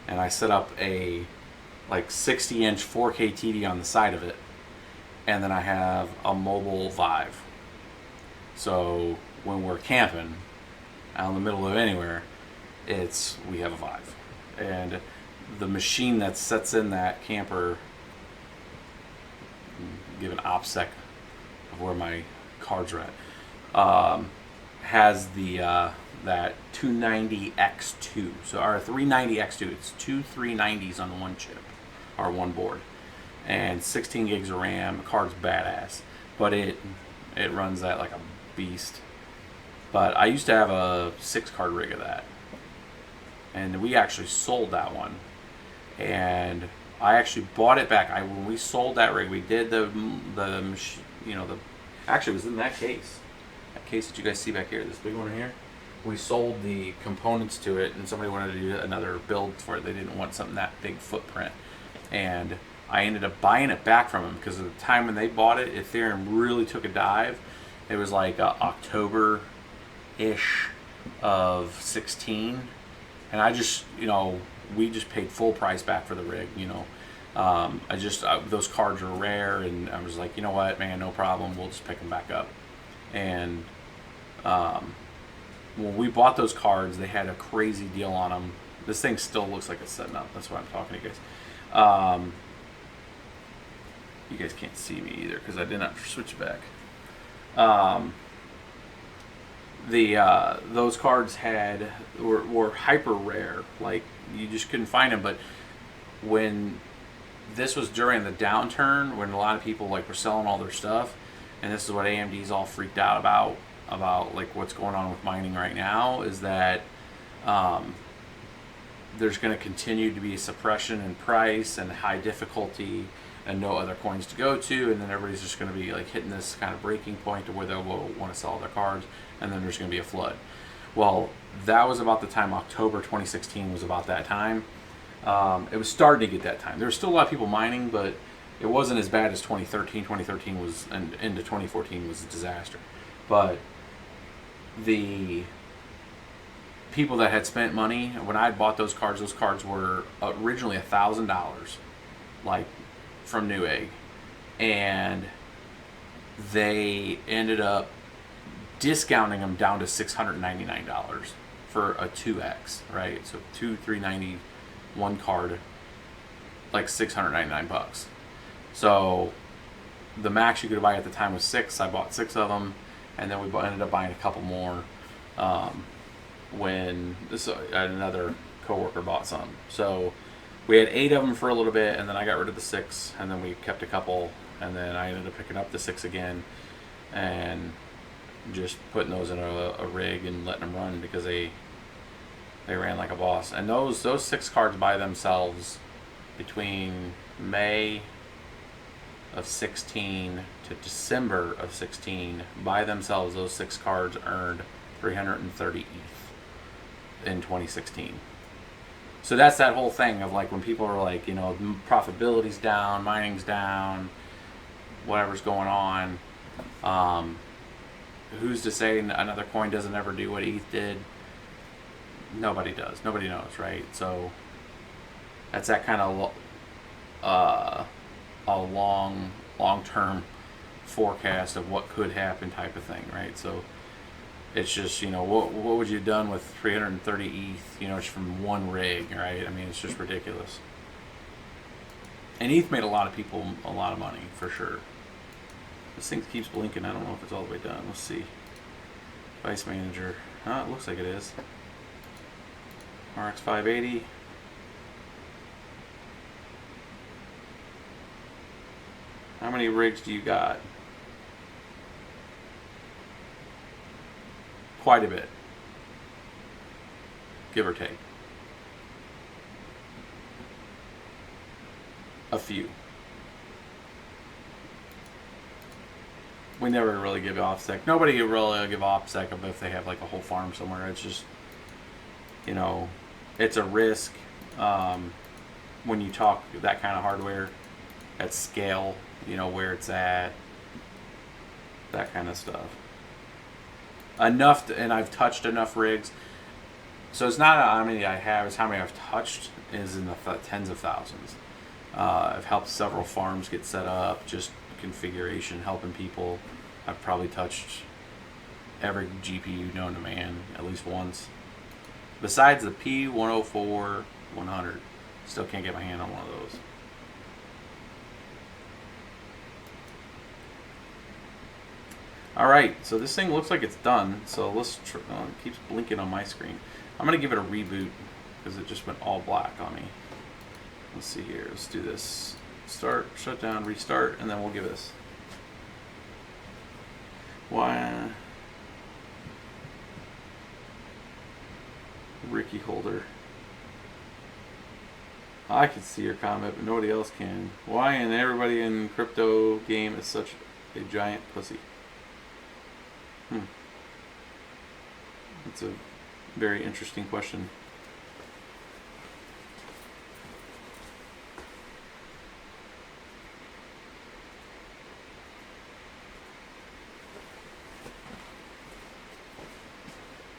and I set up a like 60-inch 4K TV on the side of it, and then I have a mobile Vive. So when we're camping out in the middle of anywhere, we have a Vive. And the machine that sets in that camper, give an OPSEC of where my cards are at, has the that 290X2, so our 390X2. It's two 390s on one chip or one board, and 16 gigs of RAM. The card's badass, but it runs that like a beast. But I used to have a 6-card rig of that, and we actually sold that one, and I actually bought it back. When we sold that rig, we did actually it was in that case. That case that you guys see back here, this big one right here. we sold the components to it, and somebody wanted to do another build for it. They didn't want something that big footprint, and I ended up buying it back from them because at the time when they bought it, Ethereum really took a dive. It was like October-ish of 16, and I just, we just paid full price back for the rig. Those cards are rare, and I was like, you know what, man, no problem. We'll just pick them back up. And when we bought those cards, they had a crazy deal on them. This thing still looks like it's setting up. That's why I'm talking to you guys. You guys can't see me either because I did not switch back. Those cards were hyper rare. Like, you just couldn't find them. But when this was during the downturn, when a lot of people were selling all their stuff, and this is what AMD's all freaked out about like what's going on with mining right now, is that there's going to continue to be suppression in price and high difficulty and no other coins to go to, and then everybody's just going to be hitting this kind of breaking point to where they'll want to sell their cards, and then there's going to be a flood. Well, that was about the time, October 2016 was about that time. It was starting to get that time. There were still a lot of people mining, but it wasn't as bad as 2013. 2013 was, and into 2014 was a disaster. But the people that had spent money, when I bought those cards were originally $1,000, from Newegg, and they ended up discounting them down to $699 for a 2X, right? So 391 card, $699. So the max you could buy at the time was 6. I bought 6 of them, and then we ended up buying a couple more when another coworker bought some. So we had 8 of them for a little bit, and then I got rid of the 6, and then we kept a couple, and then I ended up picking up the 6 again and just putting those in a rig and letting them run because they ran like a boss. And those 6 cards by themselves, between May of 16 to December of 16, by themselves, those 6 cards earned 330 ETH in 2016. So that's that whole thing of when people are profitability's down, mining's down, whatever's going on. Who's to say another coin doesn't ever do what ETH did? Nobody does. Nobody knows, right? So that's that kind of a long-term forecast of what could happen type of thing, right? So it's just, what would you have done with 330 ETH, just from one rig, right? I mean, it's just ridiculous. And ETH made a lot of people a lot of money, for sure. This thing keeps blinking. I don't know if it's all the way done. Let's see. Vice Manager. It looks like it is. RX 580. How many rigs do you got? Quite a bit, give or take. A few. We never really give OffSec. Nobody will really give OffSec if they have a whole farm somewhere. It's just, it's a risk when you talk that kind of hardware at scale, where it's at, that kind of stuff. And I've touched enough rigs, so it's not how many I have, it's how many I've touched is in the tens of thousands. I've helped several farms get set up, just configuration, helping people. I've probably touched every GPU known to man at least once, besides the P104 100. Still can't get my hand on one of those. Alright, so this thing looks like it's done, so let's it keeps blinking on my screen. I'm going to give it a reboot because it just went all black on me. Let's see here, let's do this. Start, shut down, restart, and then we'll give this. Why? Ricky Holder. I can see your comment, but nobody else can. Why and everybody in crypto game is such a giant pussy? It's a Very interesting question.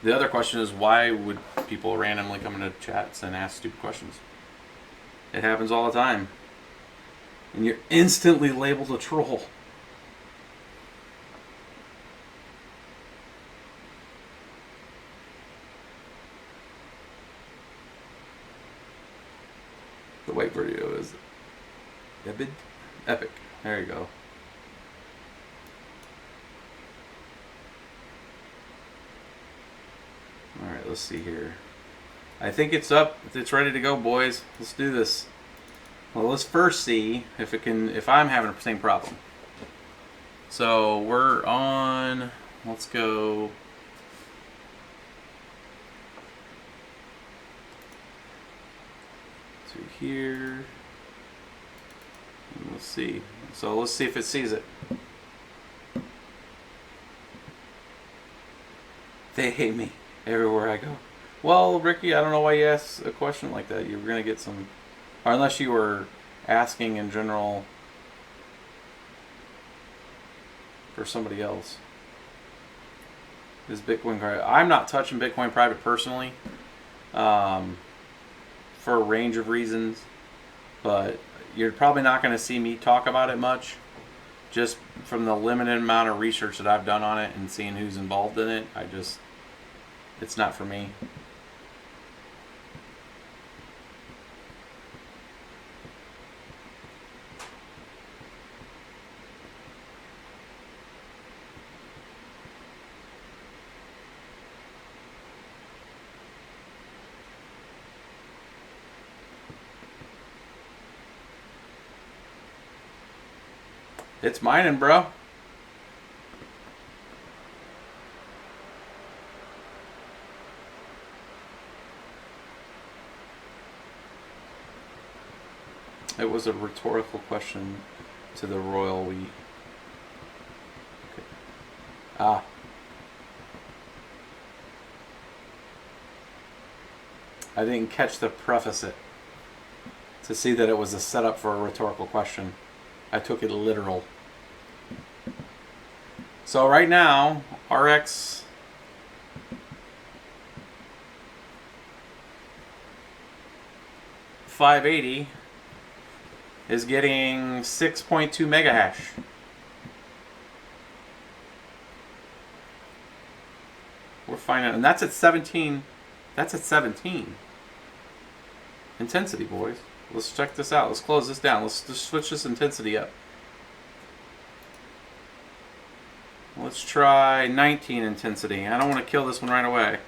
The other question is, why would people randomly come into chats and ask stupid questions? It happens all the time. And you're instantly labeled a troll. The white video is epic. There you go. Alright, let's see here. I think it's up. It's ready to go, boys. Let's do this. Well, let's first see if I'm having the same problem. So we're on, let's go. To here. And let's see. So let's see if it sees it. They hate me everywhere I go. Well, Ricky, I don't know why you asked a question like that. You were going to get some, or unless you were asking in general for somebody else. Is Bitcoin private? I'm not touching Bitcoin private personally, for a range of reasons, but you're probably not going to see me talk about it much, just from the limited amount of research that I've done on it and seeing who's involved in it. It's not for me. It's mining, bro. It was a rhetorical question to the royal we. Okay. Ah. I didn't catch the preface it to see that it was a setup for a rhetorical question. I took it literal. So right now, RX .580 is getting 6.2 mega hash. We're finding, and that's at 17. That's at 17 intensity, boys. Let's check this out. Let's close this down. Let's just switch this intensity up. Let's try 19 intensity. I don't want to kill this one right away.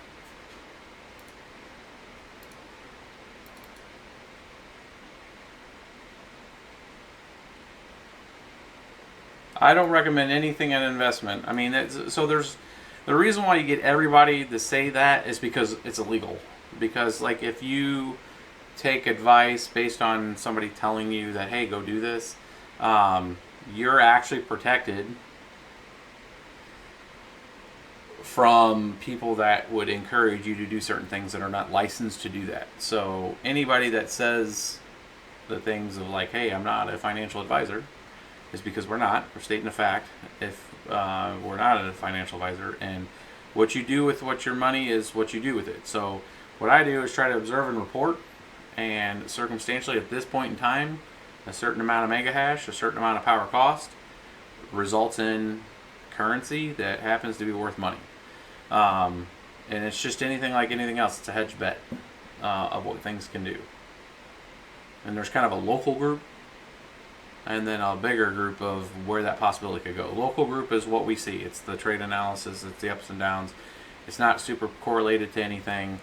I don't recommend anything an investment. I mean, so there's the reason why you get everybody to say that is because it's illegal. Because like if you take advice based on somebody telling you that, hey, go do this, you're actually protected from people that would encourage you to do certain things that are not licensed to do that. So anybody that says the things of like, hey, I'm not a financial advisor, is because we're not. We're stating a fact. If we're not a financial advisor, and what you do with what your money is what you do with it. So what I do is try to observe and report, and circumstantially at this point in time, a certain amount of mega hash, a certain amount of power cost results in currency that happens to be worth money. And it's just anything like anything else. It's a hedge bet of what things can do. And there's kind of a local group and then a bigger group of where that possibility could go. Local group is what we see. It's the trade analysis. It's the ups and downs. It's not super correlated to anything.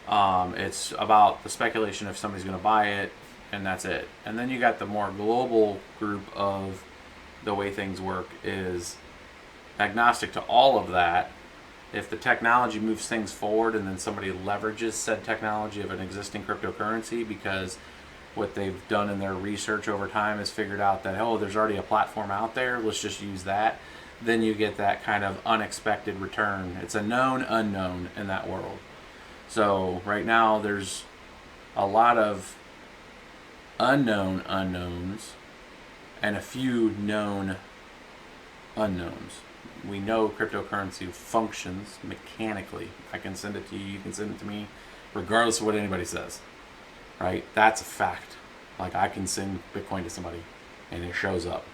It's about the speculation if somebody's going to buy it, and that's it. And then you got the more global group of the way things work is agnostic to all of that. If the technology moves things forward and then somebody leverages said technology of an existing cryptocurrency because what they've done in their research over time is figured out that, oh, there's already a platform out there, let's just use that, then you get that kind of unexpected return. It's a known unknown in that world. So right now there's a lot of unknown unknowns and a few known unknowns. We know cryptocurrency functions mechanically. I can send it to you, you can send it to me, regardless of what anybody says. Right? That's a fact. Like, I can send Bitcoin to somebody and it shows up.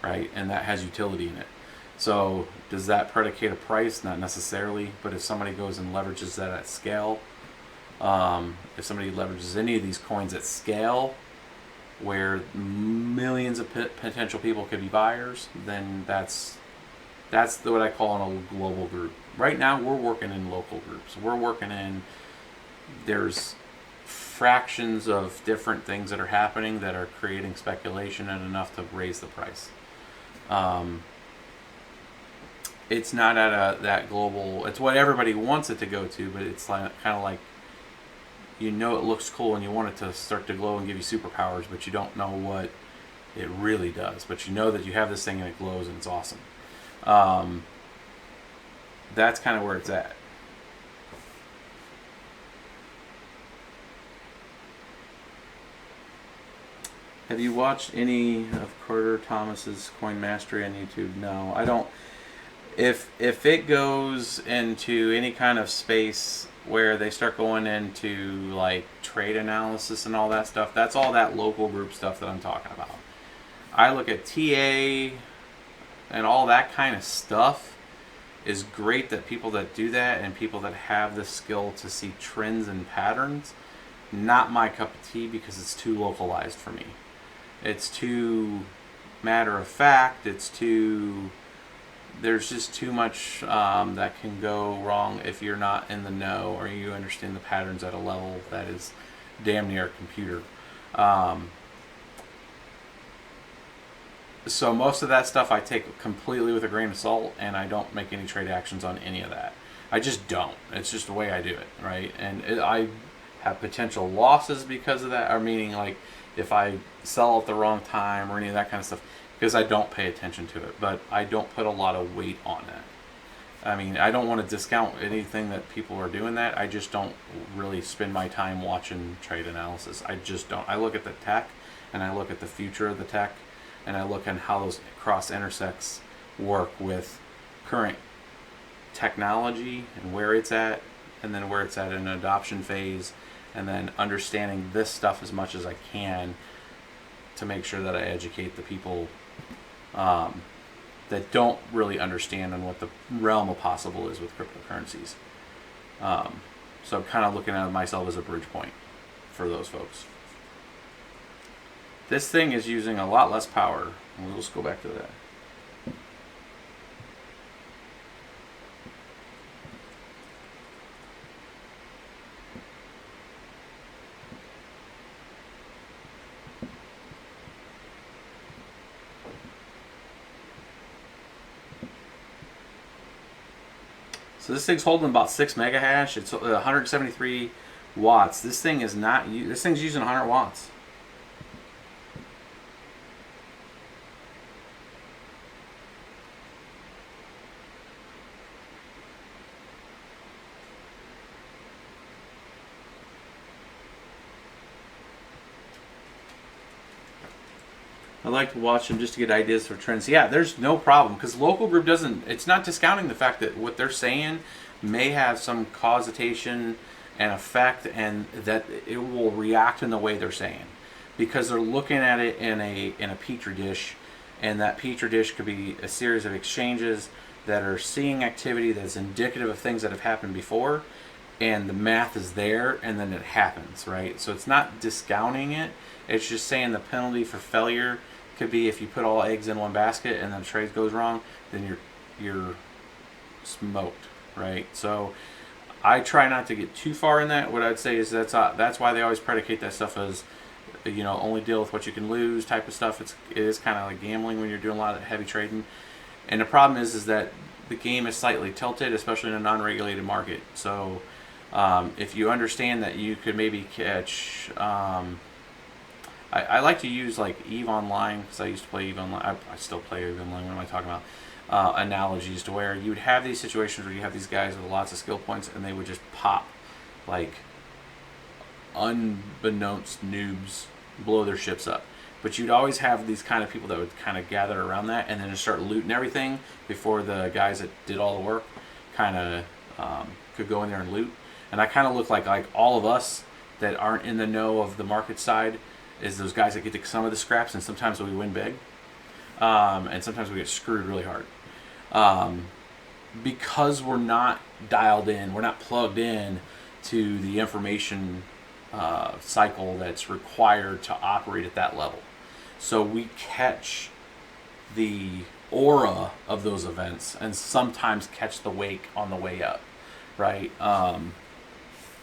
Right? And that has utility in it. So does that predicate a price? Not necessarily, but if somebody goes and leverages that at scale, if somebody leverages any of these coins at scale where millions of potential people could be buyers, then that's what I call a global group. Right now we're working in local groups. We're working in, there's fractions of different things that are happening that are creating speculation and enough to raise the price. It's not at that global, it's what everybody wants it to go to, but it's like, kind of like, you know, it looks cool and you want it to start to glow and give you superpowers, but you don't know what it really does. But you know that you have this thing and it glows and it's awesome. That's kind of where it's at. Have you watched any of Carter Thomas's Coin Mastery on YouTube? No, I don't. If it goes into any kind of space where they start going into like trade analysis and all that stuff, that's all that local group stuff that I'm talking about. I look at TA and all that kind of stuff is great, that people that do that and people that have the skill to see trends and patterns. Not my cup of tea, because it's too localized for me. It's too matter of fact. It's too, there's just too much that can go wrong if you're not in the know or you understand the patterns at a level that is damn near a computer. So most of that stuff I take completely with a grain of salt, and I don't make any trade actions on any of that. I just don't. It's just the way I do it, right? And I have potential losses because of that, or meaning like if I sell at the wrong time or any of that kind of stuff, because I don't pay attention to it. But I don't put a lot of weight on that. I mean, I don't want to discount anything that people are doing that. I just don't really spend my time watching trade analysis. I just don't. I look at the tech, and I look at the future of the tech, and I look at how those cross intersects work with current technology and where it's at, and then where it's at in an adoption phase, and then understanding this stuff as much as I can to make sure that I educate the people that don't really understand on what the realm of possible is with cryptocurrencies. So I'm kind of looking at myself as a bridge point for those folks. This thing is using a lot less power. We'll just go back to that. So this thing's holding about 6 mega hash. It's 173 watts. This thing is not. This thing's using 100 watts. I like to watch them just to get ideas for trends. Yeah, there's no problem, because local group doesn't, it's not discounting the fact that what they're saying may have some causation and effect, and that it will react in the way they're saying, because they're looking at it in a petri dish, and that petri dish could be a series of exchanges that are seeing activity that's indicative of things that have happened before, and the math is there, and then it happens, right? So it's not discounting it. It's just saying the penalty for failure could be if you put all eggs in one basket and then the trade goes wrong, then you're smoked, right? So I try not to get too far in that. What I'd say is that's why they always predicate that stuff as, you know, only deal with what you can lose type of stuff. It is kind of like gambling when you're doing a lot of heavy trading. And the problem is that the game is slightly tilted, especially in a non-regulated market. So if you understand that you could maybe catch, I like to use like EVE Online, because I used to play EVE Online. I still play EVE Online. What am I talking about? Analogies to where you would have these situations where you have these guys with lots of skill points, and they would just pop like unbeknownst noobs blow their ships up. But you'd always have these kind of people that would kind of gather around that and then just start looting everything before the guys that did all the work kind of could go in there and loot. And I kind of look like all of us that aren't in the know of the market side is those guys that get to some of the scraps, and sometimes we win big, and sometimes we get screwed really hard. Because we're not dialed in, we're not plugged in to the information cycle that's required to operate at that level. So we catch the aura of those events and sometimes catch the wake on the way up, right?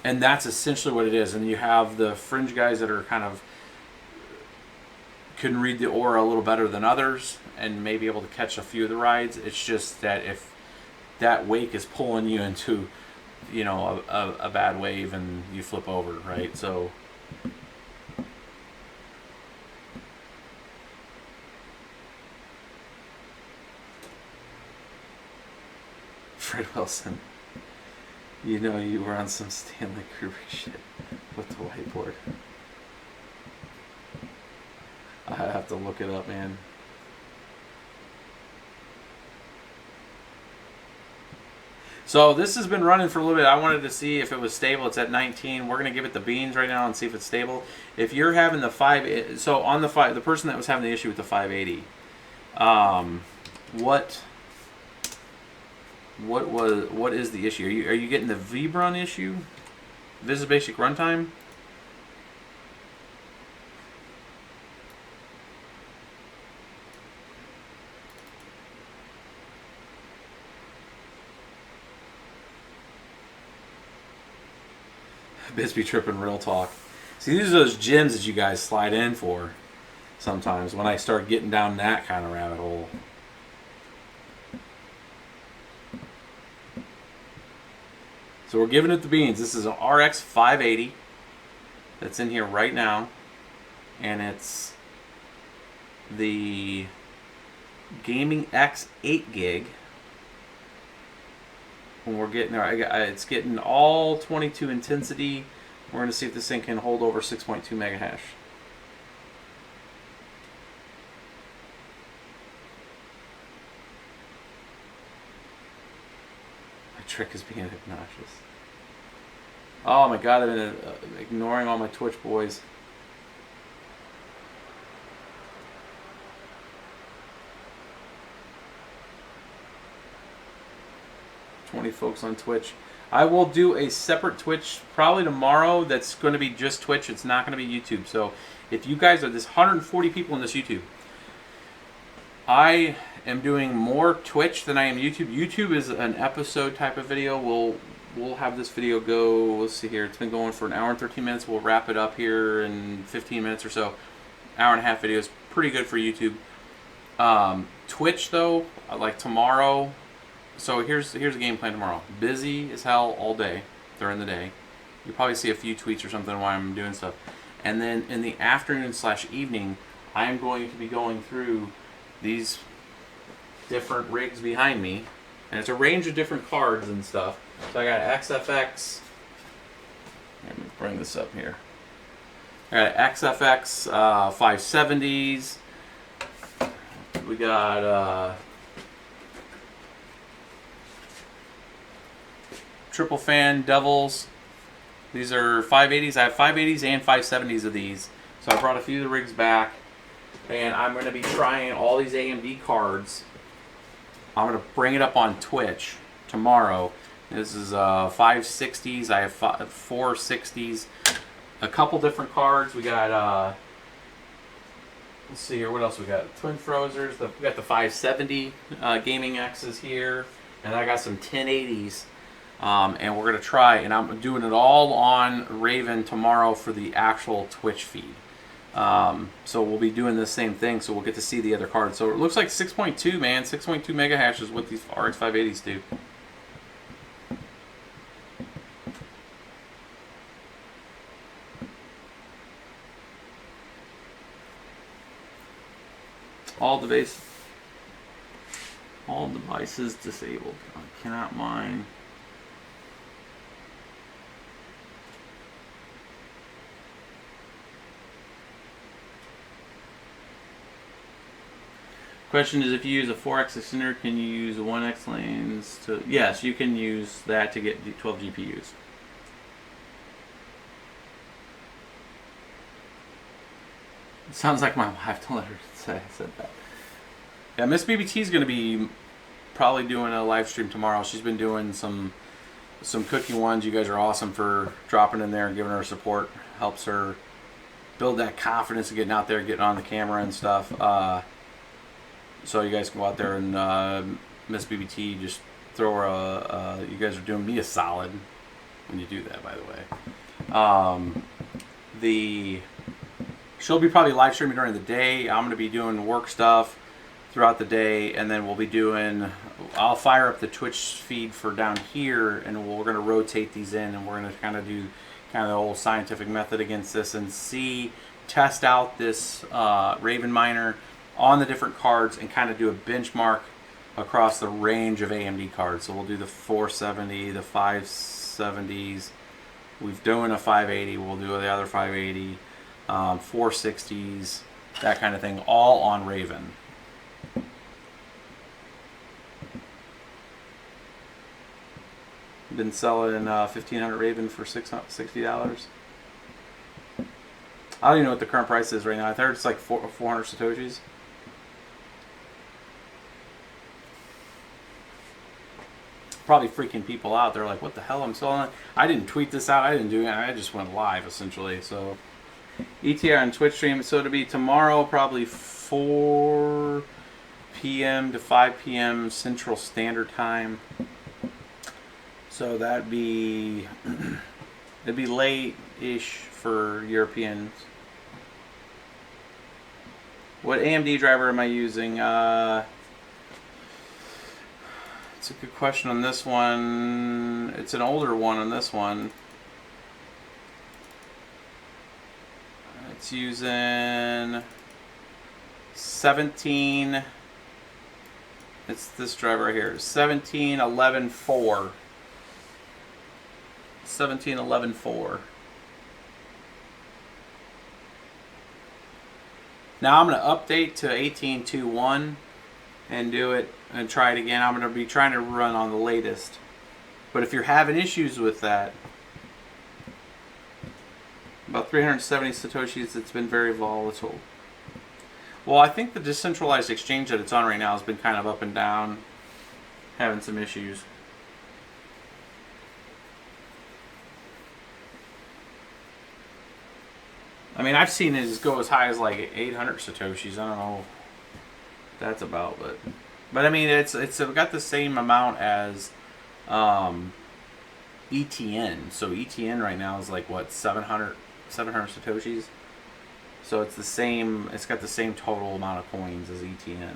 And that's essentially what it is. And you have the fringe guys that are kind of can read the aura a little better than others and may be able to catch a few of the rides. It's just that if that wake is pulling you into, you know, a bad wave and you flip over, right? So Fred Wilson, you know you were on some Stanley Kubrick shit with the whiteboard. I have to look it up, man. So this has been running for a little bit. I wanted to see if it was stable. It's at 19. We're gonna give it the beans right now and see if it's stable. If you're having the so on the person that was having the issue with the 580, what is the issue? Are you getting the VRun issue? VC Runtime? Bisbee tripping real talk. See, these are those gems that you guys slide in for sometimes when I start getting down that kind of rabbit hole. So we're giving it the beans. This is an RX 580 that's in here right now, and it's the Gaming X 8 gig. When we're getting there, it's getting all 22 intensity. We're going to see if this thing can hold over 6.2 mega hash. My trick is being obnoxious. Oh my god, I've been ignoring all my Twitch boys. Folks on Twitch. I will do a separate Twitch probably tomorrow that's going to be just Twitch. It's not going to be YouTube. So if you guys are this 140 people in this YouTube, I am doing more Twitch than I am YouTube. YouTube is an episode type of video. We'll have this video go, let's see here, it's been going for an hour and 13 minutes. We'll wrap it up here in 15 minutes or so. Hour and a half video is pretty good for YouTube. Twitch though, like tomorrow. So here's the game plan tomorrow. Busy as hell all day during the day. You'll probably see a few tweets or something while I'm doing stuff. And then in the afternoon / evening, I'm going to be going through these different rigs behind me. And it's a range of different cards and stuff. So I got XFX. Let me bring this up here. I got XFX 570s. We got Triple Fan Devils. These are 580s. I have 580s and 570s of these. So I brought a few of the rigs back. And I'm going to be trying all these AMD cards. I'm going to bring it up on Twitch tomorrow. This is 560s. I have 460s. A couple different cards. We got, let's see here. What else we got? Twin Frozers. We got the 570 Gaming X's here. And I got some 1080s. And we're going to try, and I'm doing it all on Raven tomorrow for the actual Twitch feed. So we'll be doing the same thing, so we'll get to see the other cards. So it looks like 6.2, man. 6.2 mega hash is what these RX 580s do. All devices disabled. I cannot mine. Question is, if you use a 4x extender, can you use 1x lanes to... Yes, you can use that to get 12 GPUs. It sounds like my wife. Don't let her say I said that. Yeah, Miss BBT is going to be probably doing a live stream tomorrow. She's been doing some cooking ones. You guys are awesome for dropping in there and giving her support. Helps her build that confidence of getting out there, getting on the camera and stuff. So you guys can go out there and Miss BBT, just throw her a you guys are doing me a solid when you do that, by the way. She'll be probably live streaming during the day. I'm going to be doing work stuff throughout the day, and then we'll be doing... I'll fire up the Twitch feed for down here, and we're going to rotate these in, and we're going to kind of do kind of the old scientific method against this and test out this RavenCoin on the different cards and kind of do a benchmark across the range of AMD cards. So we'll do the 470, the 570s. We've done a 580. We'll do the other 580, 460s, that kind of thing, all on Raven. Been selling 1,500 Raven for $60. I don't even know what the current price is right now. I heard it's like 400 Satoshis. Probably freaking people out. They're like, what the hell, I'm selling it? I didn't tweet this out. I didn't do it. I just went live, essentially. So, ETR and Twitch stream. So it'll be tomorrow, probably 4 p.m. to 5 p.m. Central Standard Time. So that'd be... it'd be late-ish for Europeans. What AMD driver am I using? It's a good question on this one. It's an older one on this one. It's using 17. It's this driver right here. 17.11.4. 17.11.4. Now I'm going to update to 18.2.1 and do it and try it again. I'm going to be trying to run on the latest. But if you're having issues with that, about 370 Satoshis, it's been very volatile. Well, I think the decentralized exchange that it's on right now has been kind of up and down, having some issues. I mean, I've seen it go as high as like 800 Satoshis. I don't know what that's about, but I mean, it's got the same amount as ETN. So ETN right now is like what, 700 Satoshis. So it's the same. It's got the same total amount of coins as ETN.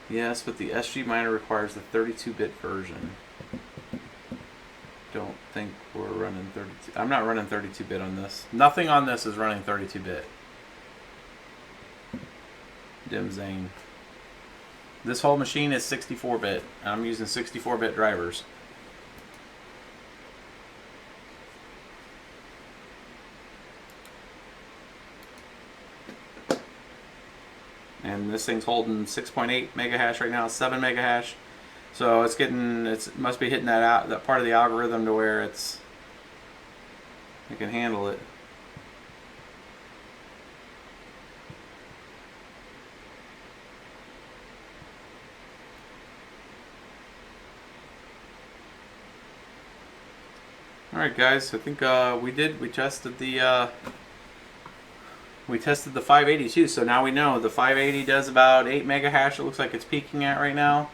Yes, but the SGMiner requires the 32-bit version. Don't think we're running 32. I'm not running 32-bit on this. Nothing on this is running 32-bit. Dim Zane. This whole machine is 64-bit. I'm using 64-bit drivers. And this thing's holding 6.8 mega hash right now, 7 mega hash. So it's getting, it must be hitting that part of the algorithm to where it can handle it. All right, guys. I think we tested the 580 too. So now we know the 580 does about 8 mega hash. It looks like it's peaking at right now.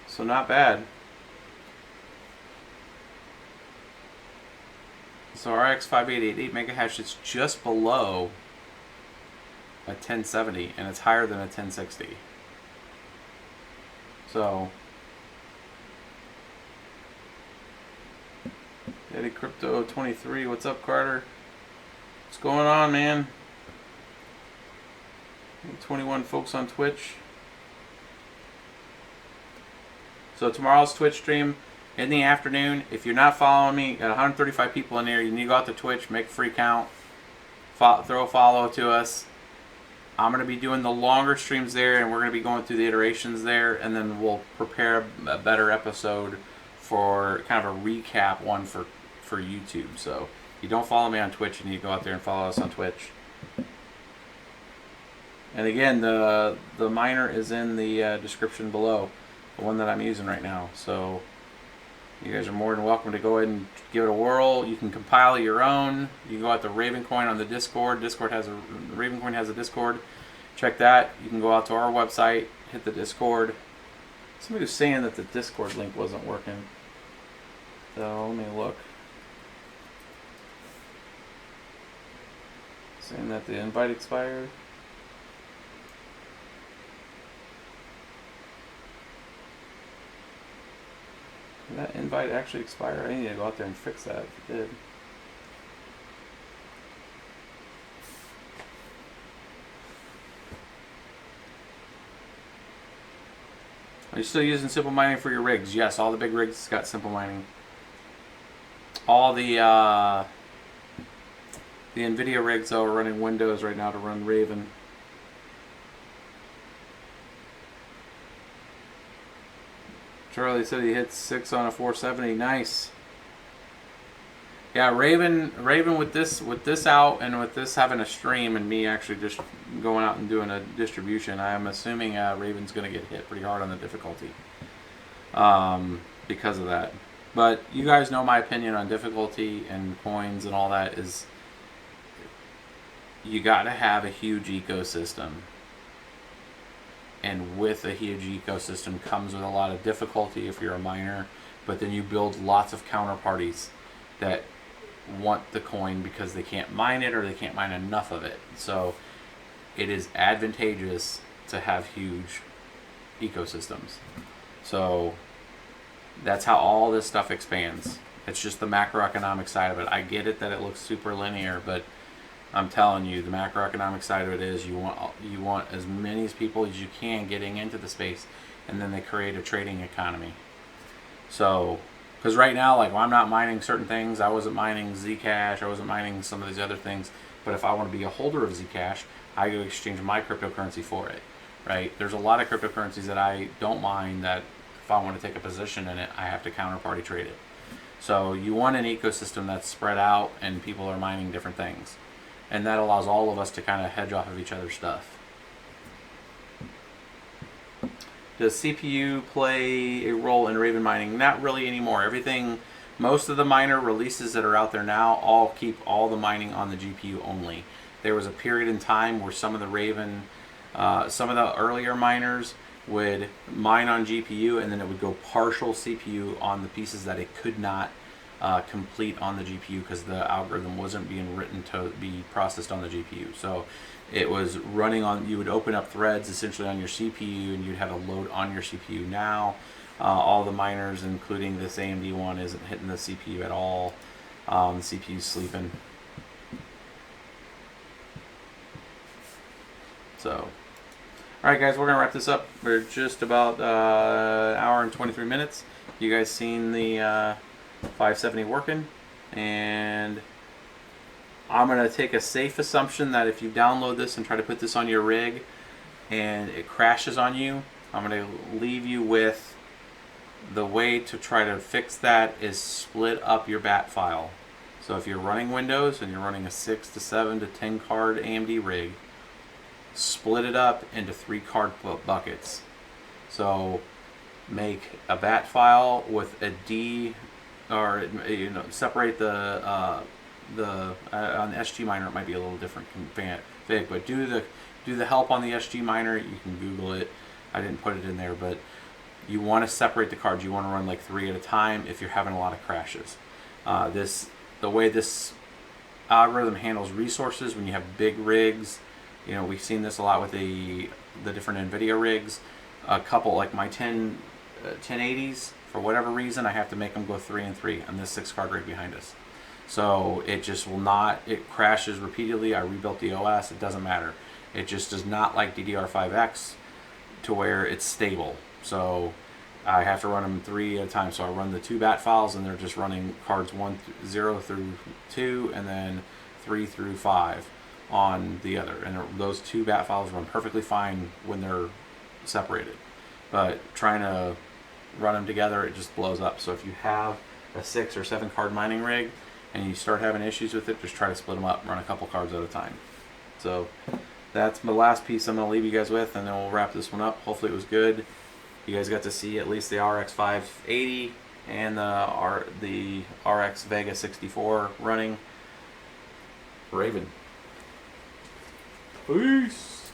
So not bad. So RX 580 at 8 mega hash, it's just below a 1070, and it's higher than a 1060. So Eddie Crypto 23, what's up, Carter? What's going on, man? 21 folks on Twitch. So tomorrow's Twitch stream, in the afternoon. If you're not following me, got 135 people in there. You need to go out to Twitch, make a free account, throw a follow to us. I'm going to be doing the longer streams there, and we're going to be going through the iterations there, and then we'll prepare a better episode for kind of a recap one for YouTube. So if you don't follow me on Twitch, you need to go out there and follow us on Twitch. And again, the miner is in the description below, the one that I'm using right now. So you guys are more than welcome to go ahead and give it a whirl. You can compile your own. You can go out to RavenCoin on the Discord. RavenCoin has a Discord. Check that. You can go out to our website, hit the Discord. Somebody was saying that the Discord link wasn't working. So let me look. Saying that the invite expired. Did that invite actually expire? I need to go out there and fix that if it did. Are you still using simple mining for your rigs? Yes, all the big rigs got simple mining. All the NVIDIA rigs though are running Windows right now to run Raven. Charlie said he hit 6 on a 470. Nice. Yeah, Raven with this out and with this having a stream and me actually just going out and doing a distribution, I'm assuming Raven's going to get hit pretty hard on the difficulty because of that. But you guys know my opinion on difficulty and coins and all that is you got to have a huge ecosystem. And with a huge ecosystem comes with a lot of difficulty if you're a miner, but then you build lots of counterparties that want the coin because they can't mine it or they can't mine enough of it. So it is advantageous to have huge ecosystems. So that's how all this stuff expands. It's just the macroeconomic side of it. I get it that it looks super linear, but I'm telling you, the macroeconomic side of it is you want as many people as you can getting into the space, and then they create a trading economy. So, because right now, like I'm not mining certain things. I wasn't mining Zcash. I wasn't mining some of these other things. But if I want to be a holder of Zcash, I go exchange my cryptocurrency for it. Right? There's a lot of cryptocurrencies that I don't mine that if I want to take a position in it, I have to counterparty trade it. So you want an ecosystem that's spread out and people are mining different things. And that allows all of us to kind of hedge off of each other's stuff. Does CPU play a role in Raven mining? Not really anymore. Most of the miner releases that are out there now all keep all the mining on the GPU only. There was a period in time where some of the Raven, some of the earlier miners would mine on GPU and then it would go partial CPU on the pieces that it could not complete on the GPU because the algorithm wasn't being written to be processed on the GPU. So it was running on, you would open up threads essentially on your CPU and you'd have a load on your CPU. Now all the miners, including this AMD one, isn't hitting the CPU at all. The CPU's sleeping. So, alright guys, we're going to wrap this up. We're just about an hour and 23 minutes. You guys seen the 570 working, and I'm going to take a safe assumption that if you download this and try to put this on your rig and it crashes on you, I'm going to leave you with the way to try to fix that is split up your bat file. So if you're running Windows and you're running a 6 to 7 to 10 card AMD rig, split it up into 3 card buckets. So make a bat file with a D, or separate the on the SGMiner it might be a little different config, but do the help on the SGMiner. You can Google it. I didn't put it in there, but you want to separate the cards. You want to run like 3 at a time if you're having a lot of crashes. The way this algorithm handles resources when you have big rigs, we've seen this a lot with the different NVIDIA rigs. A couple like my 1080s. For whatever reason, I have to make them go 3 and 3 on this 6 card rig behind us. So it just will not, it crashes repeatedly. I rebuilt the OS, it doesn't matter. It just does not like DDR5X to where it's stable. So I have to run them 3 at a time. So I run the 2 bat files, and they're just running cards 0 through 2, and then 3 through 5 on the other. And those 2 bat files run perfectly fine when they're separated. But trying to run them together, it just blows up. So if you have a 6 or 7 card mining rig and you start having issues with it, just try to split them up and run a couple cards at a time. So that's my last piece I'm going to leave you guys with, and then we'll wrap this one up. Hopefully it was good. You guys got to see at least the RX 580 and the RX Vega 64 running. Raven. Peace.